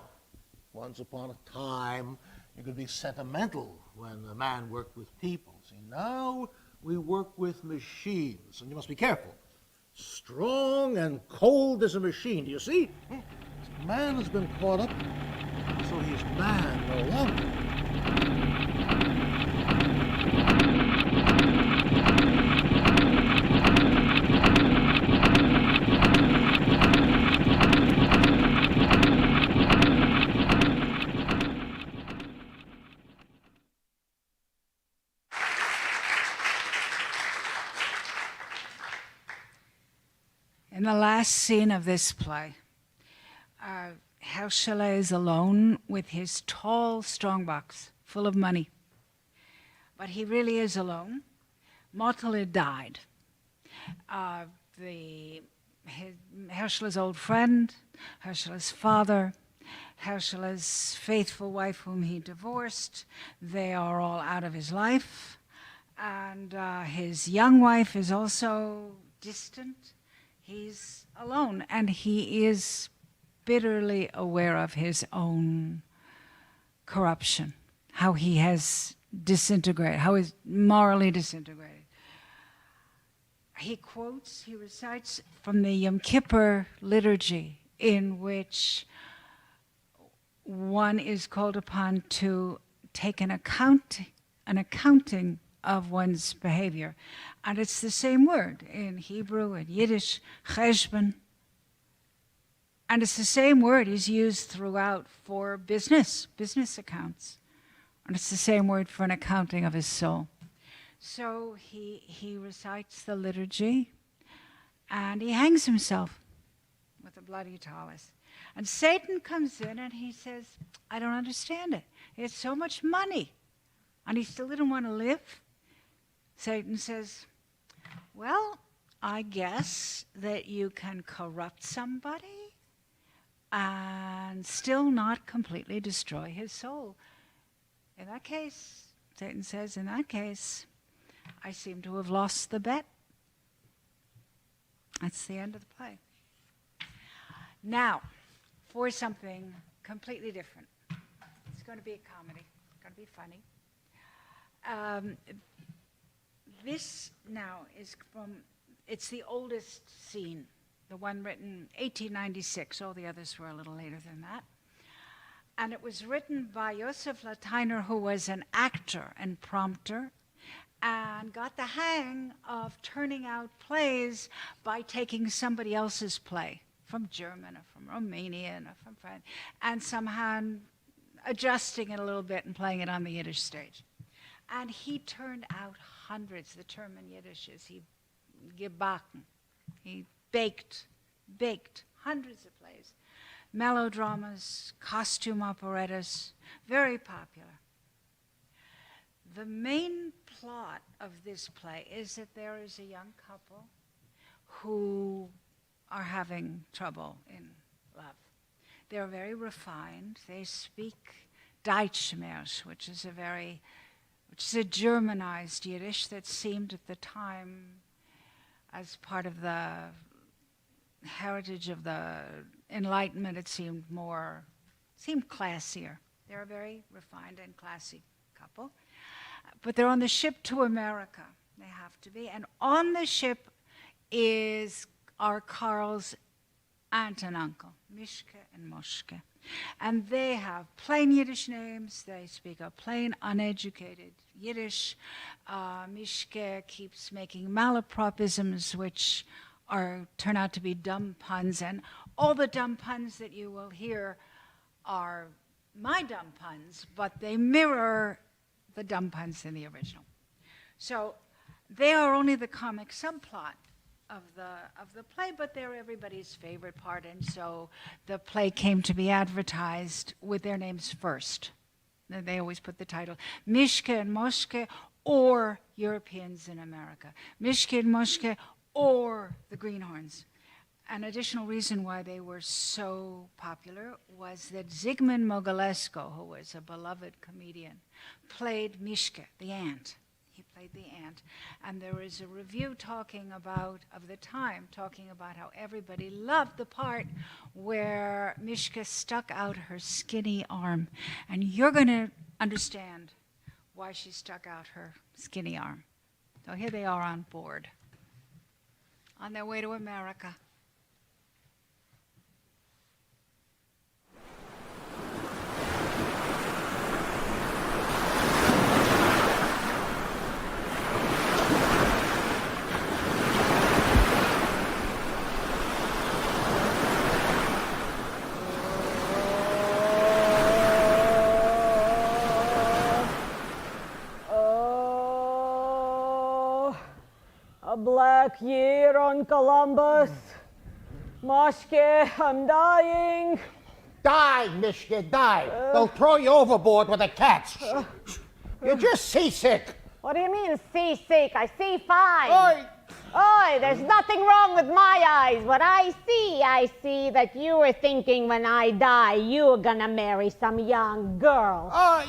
once upon a time, you could be sentimental when a man worked with people. See, now we work with machines, and you must be careful. Strong and cold as a machine. Do you see? Man has been caught up, so he's man no longer. In the last scene of this play, Herschele is alone with his tall strongbox full of money. But he really is alone. Mottele died. Herschele's old friend, Herschele's father, Herschele's faithful wife whom he divorced, they are all out of his life. And his young wife is also distant. He's alone, and he is bitterly aware of his own corruption, how he has disintegrated, how he's morally disintegrated. He recites from the Yom Kippur liturgy, in which one is called upon to take an accounting of one's behavior. And it's the same word in Hebrew and Yiddish, cheshbon. And it's the same word is used throughout for business accounts. And it's the same word for an accounting of his soul. So he recites the liturgy and he hangs himself with a bloody tallis. And Satan comes in and he says, I don't understand it. It's so much money. And he still didn't want to live. Satan says, well, I guess that you can corrupt somebody and still not completely destroy his soul. In that case, Satan says, in that case, I seem to have lost the bet. That's the end of the play. Now, for something completely different. It's going to be a comedy. It's going to be funny. This now is it's the oldest scene, the one written 1896. All the others were a little later than that. And it was written by Josef Lateiner, who was an actor and prompter, and got the hang of turning out plays by taking somebody else's play from German or from Romanian or from French, and somehow adjusting it a little bit and playing it on the Yiddish stage. And he turned out hundreds. The term in Yiddish is he gebacken. He baked hundreds of plays. Melodramas, costume operettas, very popular. The main plot of this play is that there is a young couple who are having trouble in love. They're very refined. They speak Deutschmärsch, which is a Germanized Yiddish that seemed at the time, as part of the heritage of the Enlightenment, it seemed classier. They're a very refined and classy couple. But they're on the ship to America. They have to be. And on the ship are Carl's aunt and uncle, Mishke and Moshke. And they have plain Yiddish names. They speak a plain, uneducated Yiddish. Mishke keeps making malapropisms, which turn out to be dumb puns. And all the dumb puns that you will hear are my dumb puns, but they mirror the dumb puns in the original. So they are only the comic subplot of the play, but they're everybody's favorite part, and so the play came to be advertised with their names first. They always put the title Mishke and Moshke, or Europeans in America. Mishke and Moshke, or the Greenhorns. An additional reason why they were so popular was that Zygmunt Mogilevsko, who was a beloved comedian, played Mishke, the ant. He played the ant. And there is a review of the time, talking about how everybody loved the part where Mishke stuck out her skinny arm. And you're going to understand why she stuck out her skinny arm. So here they are on board, on their way to America. A black year on Columbus. Moshke, I'm dying. Die, Mishke, die. They'll throw you overboard with a catch. You're just seasick. What do you mean, seasick? I see fine. Oi. Oi, there's nothing wrong with my eyes. What I see that you were thinking when I die, you're gonna marry some young girl. Oi.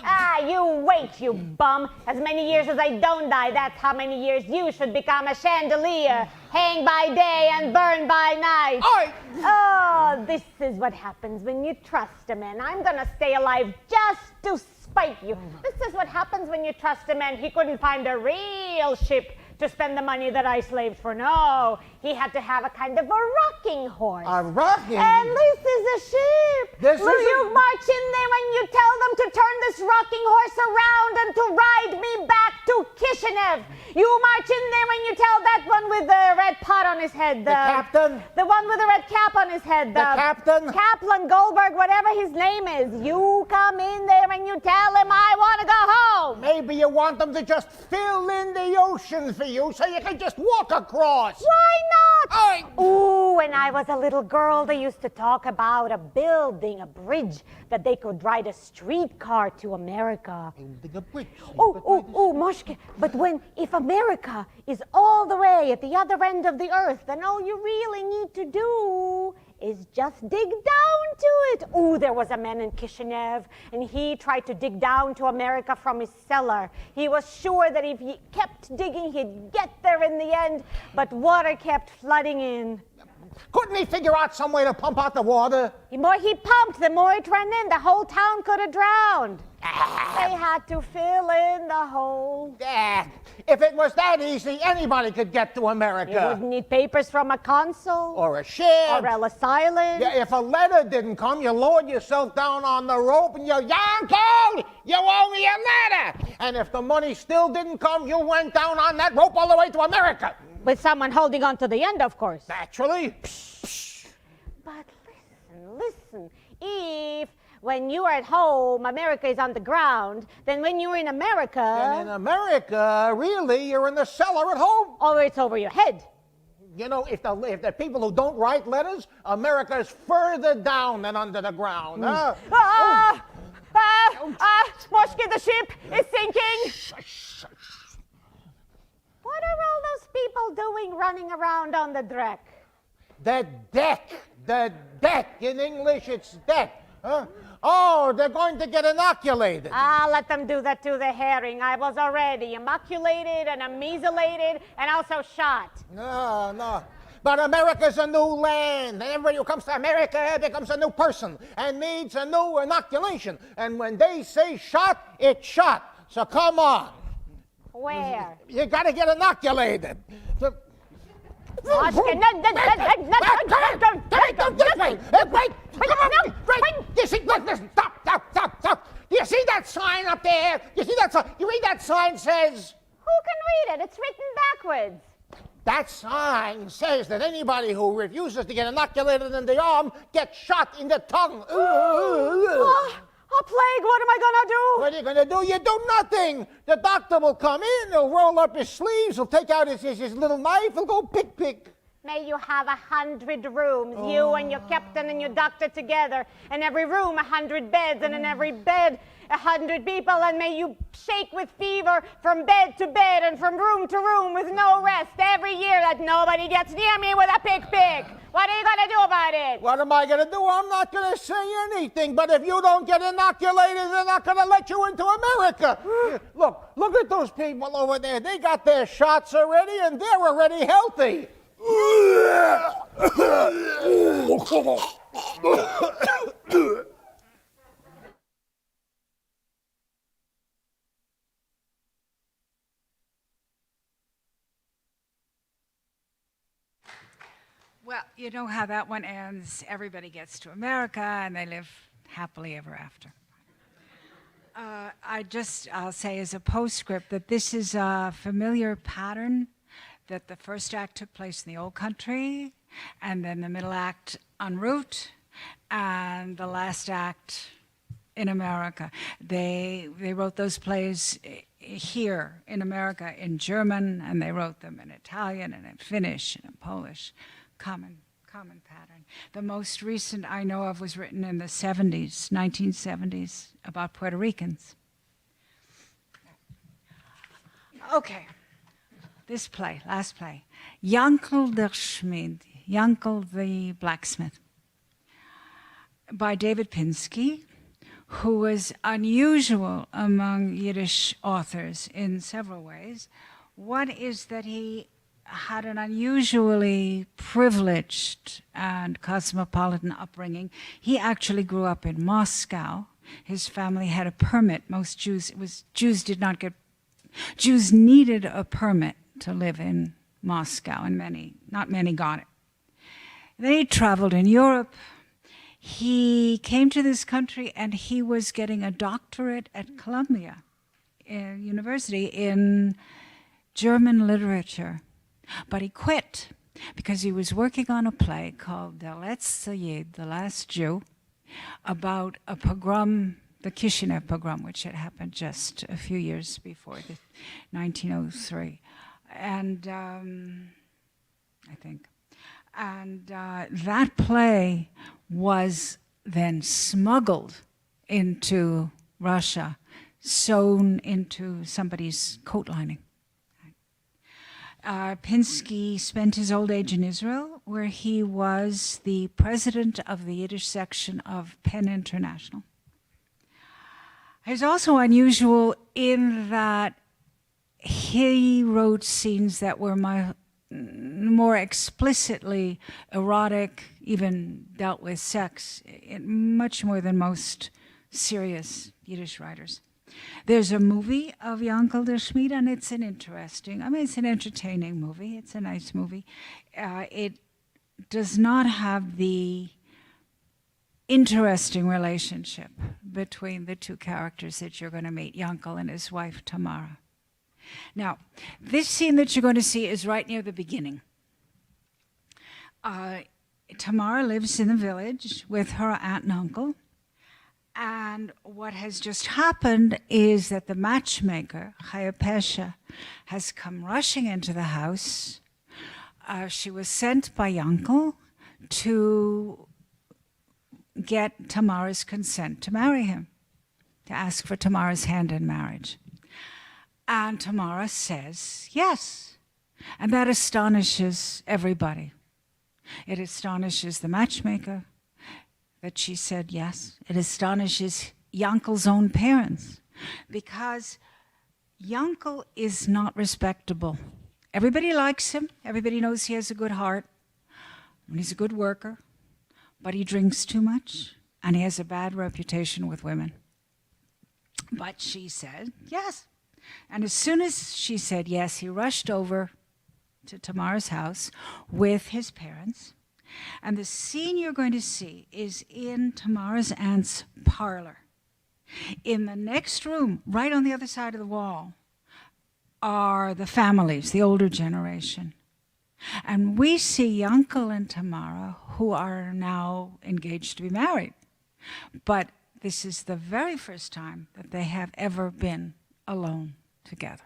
You wait, you bum. As many years as I don't die, that's how many years you should become a chandelier. Hang by day and burn by night. Oi. Oh, this is what happens when you trust a man. I'm gonna stay alive just to spite you. This is what happens when you trust a man. He couldn't find a real ship to spend the money that I slaved for. No, he had to have a kind of a rocking horse. A rocking? And this is a ship. Will you march in there when you tell them to turn this rocking horse around and to ride me back to Kishinev? You march in there when you tell that one with the red pot on his head. The captain? The one with the red cap on his head. The captain? Kaplan, Goldberg, whatever his name is. You come in there and you tell him I want to go home. Maybe you want them to just fill in the ocean for you so you can just walk across. Why not? Oi. Ooh, when I was a little girl, they used to talk about a building, a bridge, that they could ride a streetcar to America. Building a bridge. Oh, Moshke, but if America is all the way at the other end of the earth, then all you really need to do is just dig down to it. Ooh, there was a man in Kishinev, and he tried to dig down to America from his cellar. He was sure that if he kept digging, he'd get there in the end, but water kept flooding in. Couldn't he figure out some way to pump out the water? The more he pumped, the more it ran in. The whole town could have drowned. They had to fill in the hole. If it was that easy, anybody could get to America. You wouldn't need papers from a consul. Or a ship. Or Ellis Island. Yeah, if a letter didn't come, you lowered yourself down on the rope and you, Yankel, you owe me a letter. And if the money still didn't come, you went down on that rope all the way to America. With someone holding on to the end, of course. Naturally. But listen. If when you are at home, America is on the ground, then when you're in America... And in America, really, you're in the cellar at home. Or it's over your head. You know, if the people who don't write letters, America is further down than under the ground. Moshke, the ship is sinking. What are all those people doing running around on the deck? The deck. In English, it's deck. Huh? Oh, they're going to get inoculated. Let them do that to the herring. I was already immaculated and measulated and also shot. No. But America's a new land, and everybody who comes to America becomes a new person and needs a new inoculation. And when they say shot, it's shot. So come on. Where? You got to get inoculated. So, Wait! You see, listen, stop. Do you see that sign up there? You see that sign? You read that sign says... Who can read it? It's written backwards. That sign says that anybody who refuses to get inoculated in the arm gets shot in the tongue. A plague, what am I gonna do? What are you gonna do? You do nothing. The doctor will come in, he'll roll up his sleeves, he'll take out his little knife, he'll go pick. May you have 100 rooms, you and your captain and your doctor together, and every room 100 beds, and in every bed 100 people, and may you shake with fever from bed to bed and from room to room with no rest every year that nobody gets near me with a pick. What are you going to do about it? What am I going to do? I'm not going to say anything, but if you don't get inoculated, they're not going to let you into America. Look at those people over there. They got their shots already, and they're already healthy. Well, you know how that one ends. Everybody gets to America and they live happily ever after. I'll say as a postscript that this is a familiar pattern, that the first act took place in the old country, and then the middle act en route, and the last act in America. They wrote those plays here in America in German, and they wrote them in Italian and in Finnish and in Polish. Common pattern. The most recent I know of was written in the 1970s, about Puerto Ricans. Okay, this play, last play, Yankel the Blacksmith, by David Pinsky, who was unusual among Yiddish authors in several ways. One is that he had an unusually privileged and cosmopolitan upbringing. He actually grew up in Moscow. His family had a permit. Most Jews needed a permit to live in Moscow, and not many got it. Then he traveled in Europe. He came to this country and he was getting a doctorate at Columbia University in German literature. But he quit because he was working on a play called Der letzte Yid, The Last Jew, about a pogrom, the Kishinev pogrom, which had happened just a few years before, 1903. And I think. And that play was then smuggled into Russia, sewn into somebody's coat lining. Pinsky spent his old age in Israel, where he was the president of the Yiddish section of Penn International. He's also unusual in that he wrote scenes that were more explicitly erotic, even dealt with sex, much more than most serious Yiddish writers. There's a movie of Yankel the Blacksmith, and it's it's an entertaining movie. It's a nice movie. It does not have the interesting relationship between the two characters that you're going to meet, Yankel and his wife, Tamara. Now, this scene that you're going to see is right near the beginning. Tamara lives in the village with her aunt and uncle. And what has just happened is that the matchmaker, Chaya Pesha, has come rushing into the house. She was sent by Yankel to get Tamara's consent to marry him, to ask for Tamara's hand in marriage. And Tamara says yes. And that astonishes everybody. It astonishes the matchmaker that she said yes. It astonishes Yankel's own parents, because Yankel is not respectable. Everybody likes him. Everybody knows he has a good heart. And he's a good worker, but he drinks too much, and he has a bad reputation with women. But she said yes. And as soon as she said yes, he rushed over to Tamara's house with his parents. And the scene you're going to see is in Tamara's aunt's parlor. In the next room, right on the other side of the wall, are the families, the older generation. And we see Yankel and Tamara, who are now engaged to be married. But this is the very first time that they have ever been alone together.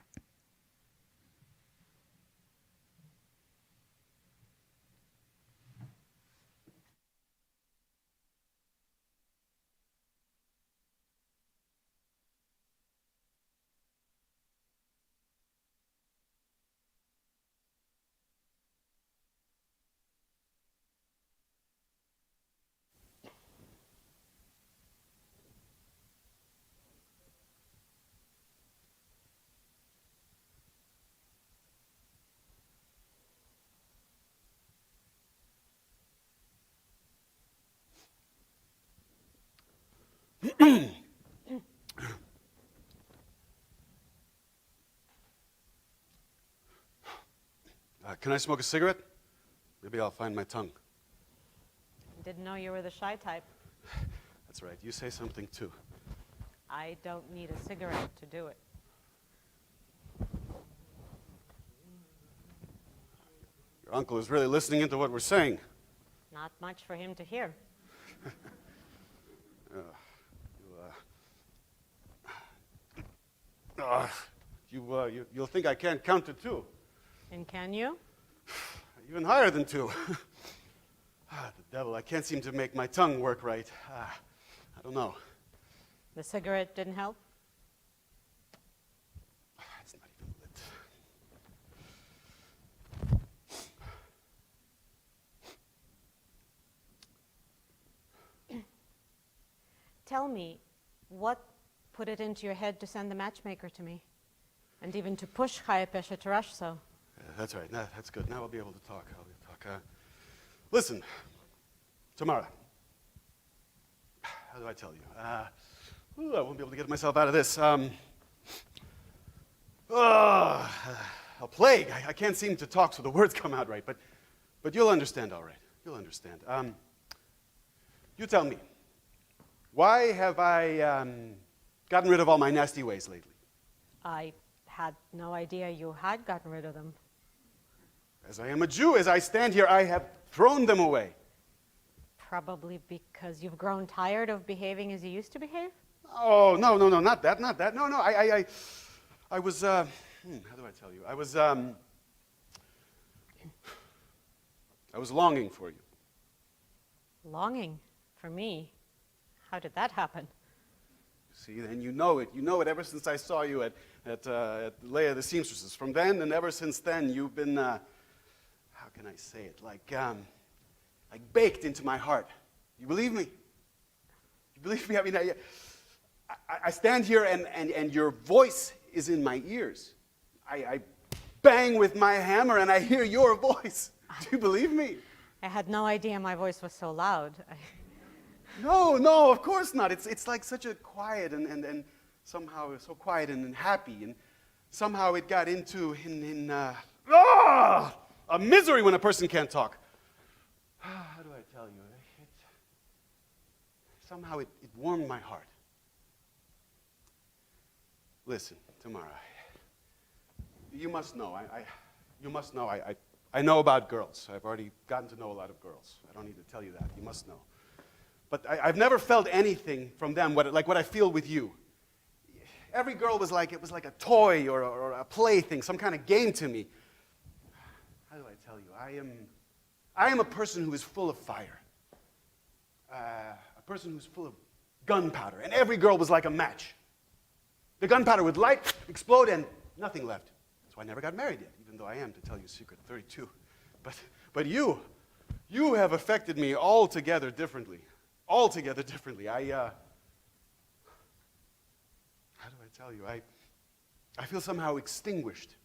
Can I smoke a cigarette? Maybe I'll find my tongue. Didn't know you were the shy type. That's right. You say something too. I don't need a cigarette to do it. Your uncle is really listening into what we're saying. Not much for him to hear. You'll think I can't count to two. And can you? Even higher than two. The devil, I can't seem to make my tongue work right. I don't know. The cigarette didn't help? It's not even lit. Tell me, what put it into your head to send the matchmaker to me? And even to push Chaya Pesha to rush so? That's right. That's good. Now I'll be able to talk. Listen, Tamara. How do I tell you? I won't be able to get myself out of this. A plague. I can't seem to talk so the words come out right, but you'll understand all right. You'll understand. You tell me, why have I gotten rid of all my nasty ways lately? I had no idea you had gotten rid of them. As I am a Jew, as I stand here, I have thrown them away. Probably because you've grown tired of behaving as you used to behave? Oh, no, not that. No, I was, how do I tell you? I was longing for you. Longing for me? How did that happen? See, then you know it. You know it ever since I saw you at Leah the Seamstresses. From then and ever since then, you've been, how can I say it? Like baked into my heart. You believe me? You believe me? I mean, I stand here and your voice is in my ears. I bang with my hammer and I hear your voice. Do you believe me? I had no idea my voice was so loud. No, of course not. It's like such a quiet and somehow so quiet and happy, and somehow it got into a misery when a person can't talk. How do I tell you? Somehow it warmed my heart. Listen, Tamara, you must know. I know about girls. I've already gotten to know a lot of girls. I don't need to tell you that. You must know. But I've never felt anything from them like what I feel with you. Every girl was like a toy or a plaything, some kind of game to me. How do I tell you? I am a person who is full of fire. A person who's full of gunpowder. And every girl was like a match. The gunpowder would light, explode, and nothing left. So I never got married yet, even though I am, to tell you a secret, 32. But you have affected me altogether differently. Altogether differently. How do I tell you? I feel somehow extinguished.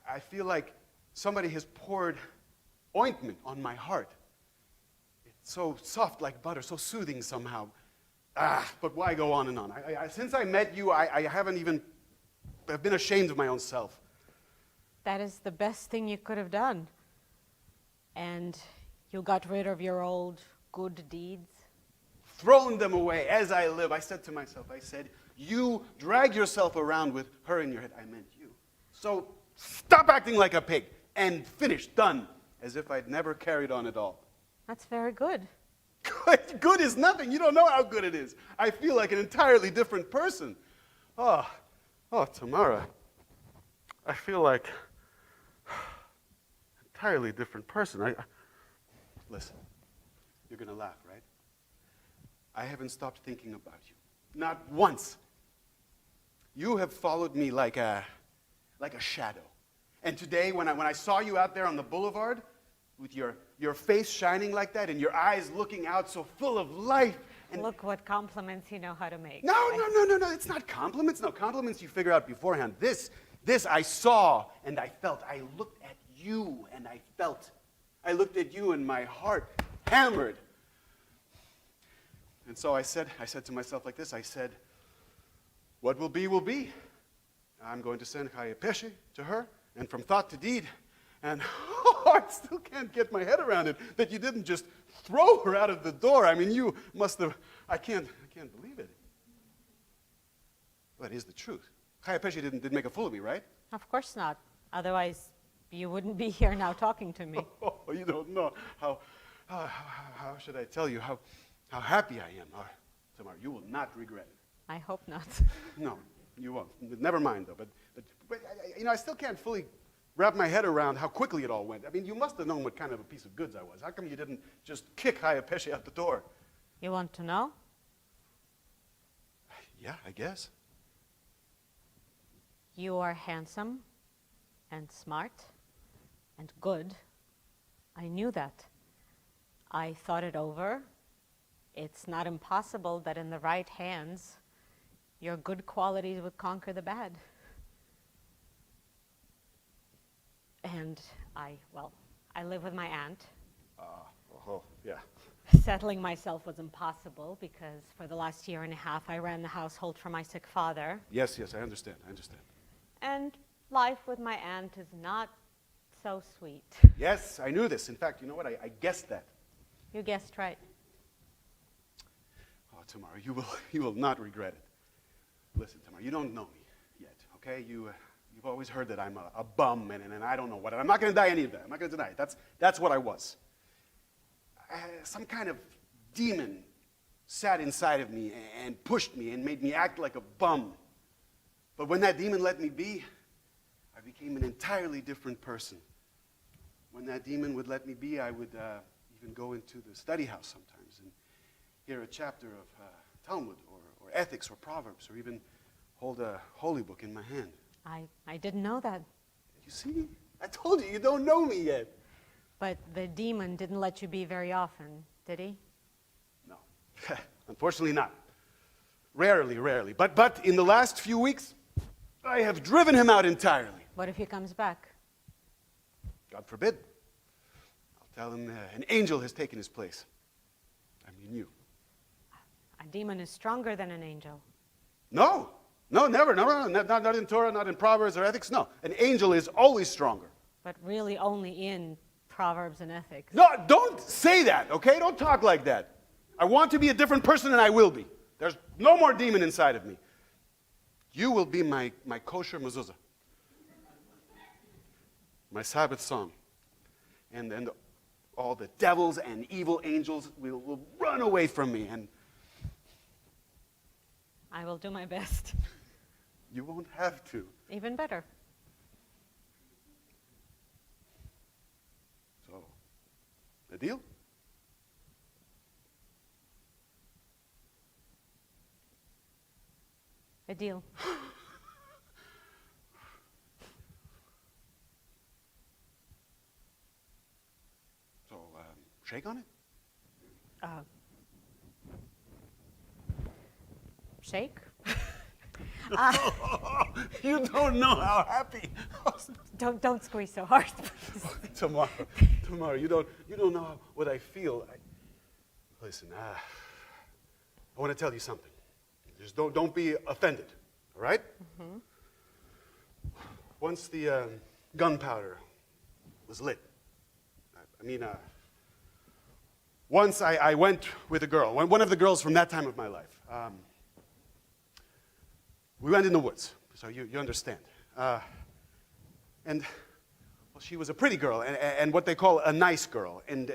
I feel like somebody has poured ointment on my heart. It's so soft like butter, so soothing somehow. But why go on and on? Since I met you, I've been ashamed of my own self. That is the best thing you could have done. And you got rid of your old good deeds. Thrown them away as I live. I said to myself, you drag yourself around with her in your head. I meant you. So stop acting like a pig. And finish, done. As if I'd never carried on at all. That's very good. Good is nothing. You don't know how good it is. I feel like an entirely different person. Oh, Tamara. I feel like an entirely different person. Listen, you're going to laugh, right? I haven't stopped thinking about you. Not once. You have followed me like a shadow. And today, when I saw you out there on the boulevard, with your face shining like that and your eyes looking out so full of life. And look what compliments you know how to make. No, it's not compliments. No, compliments you figure out beforehand. This I saw and I felt. I looked at you and I felt. I looked at you and my heart hammered. And so I said to myself like this, I said, what will be, will be. I'm going to send Chaya Pesci to her, and from thought to deed. And I still can't get my head around it, that you didn't just throw her out of the door. I mean, you must have, I can't believe it. That is the truth. Chaya Pesci didn't make a fool of me, right? Of course not. Otherwise, you wouldn't be here now talking to me. Oh, you don't know how should I tell you, how happy I am. Tamar, you will not regret it. I hope not. No, you won't. Never mind, though. But I still can't fully wrap my head around how quickly it all went. I mean, you must have known what kind of a piece of goods I was. How come you didn't just kick Chaya Pesci out the door? You want to know? Yeah, I guess. You are handsome and smart and good. I knew that. I thought it over. It's not impossible that in the right hands, your good qualities would conquer the bad. And I live with my aunt. Yeah. Settling myself was impossible because for the last year and a half I ran the household for my sick father. Yes, I understand. And life with my aunt is not so sweet. Yes, I knew this. In fact, you know what? I guessed that. You guessed right. Oh, Tamara, you will not regret it. Listen, Tamara, you don't know me yet, okay? You've always heard that I'm a bum and I don't know what. I'm not going to die any of that. I'm not going to deny it. That's what I was. Some kind of demon sat inside of me and pushed me and made me act like a bum. But when that demon let me be, I became an entirely different person. When that demon would let me be, I would even go into the study house sometimes and hear a chapter of Talmud or ethics or Proverbs, or even hold a holy book in my hand. I didn't know that. You see? I told you don't know me yet. But the demon didn't let you be very often, did he? No. Unfortunately not. Rarely. But in the last few weeks, I have driven him out entirely. What if he comes back? God forbid. I'll tell him an angel has taken his place. I mean you. A demon is stronger than an angel. No, never. No, not in Torah, not in Proverbs or ethics. No, an angel is always stronger. But really only in Proverbs and ethics. No, don't say that, okay? Don't talk like that. I want to be a different person and I will be. There's no more demon inside of me. You will be my kosher mezuzah. My Sabbath song. And all the devils and evil angels will run away from me. And I will do my best. you won't have to. Even better. So, a deal? A deal. So, shake on it? Shake? You don't know how happy. Don't squeeze so hard, please. Tomorrow, Tamara, you don't know what I feel. Listen, I want to tell you something. Just don't be offended, all right? Mm-hmm. Once the gunpowder was lit, once I went with a girl, one of the girls from that time of my life. We went in the woods, so you understand. And well, she was a pretty girl, and what they call a nice girl. And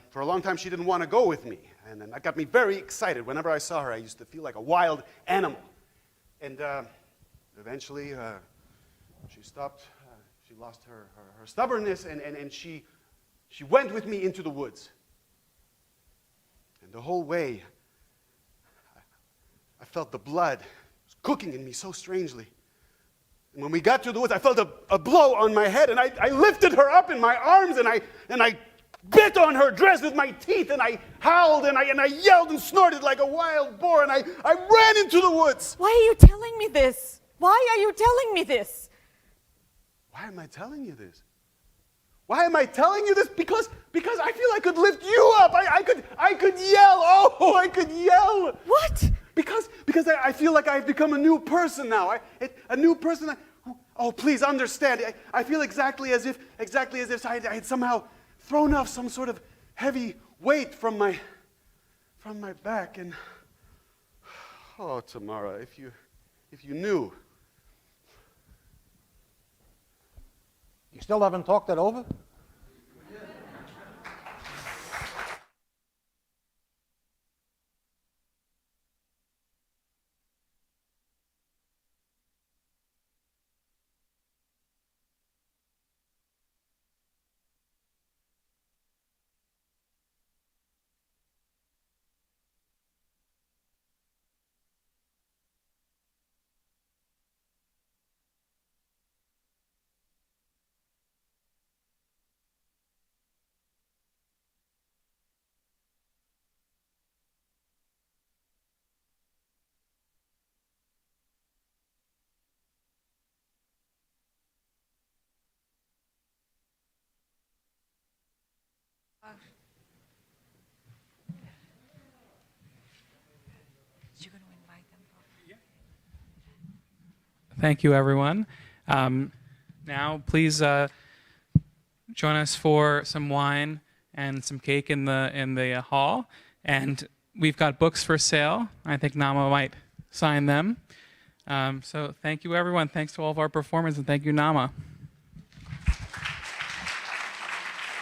for a long time, she didn't want to go with me. And that got me very excited. Whenever I saw her, I used to feel like a wild animal. And eventually, she stopped. She lost her stubbornness, and she went with me into the woods. And the whole way, I felt the blood was cooking in me so strangely. And when we got to the woods, I felt a blow on my head, and I lifted her up in my arms, and I bit on her dress with my teeth, and I howled, and I yelled and snorted like a wild boar, and I ran into the woods. Why are you telling me this? Why are you telling me this? Why am I telling you this? Why am I telling you this? Because I feel I could lift you up. I could yell. Oh, I could yell. What? Because I feel like I've become a new person now. A new person. Oh, please understand. I feel exactly as if I had somehow thrown off some sort of heavy weight from my back. And oh, Tamara, if you knew. You still haven't talked it over? You're going to invite them? Thank you, everyone. Now, please join us for some wine and some cake in the hall. And we've got books for sale. I think Nahma might sign them. So thank you, everyone. Thanks to all of our performers, and thank you, Nahma.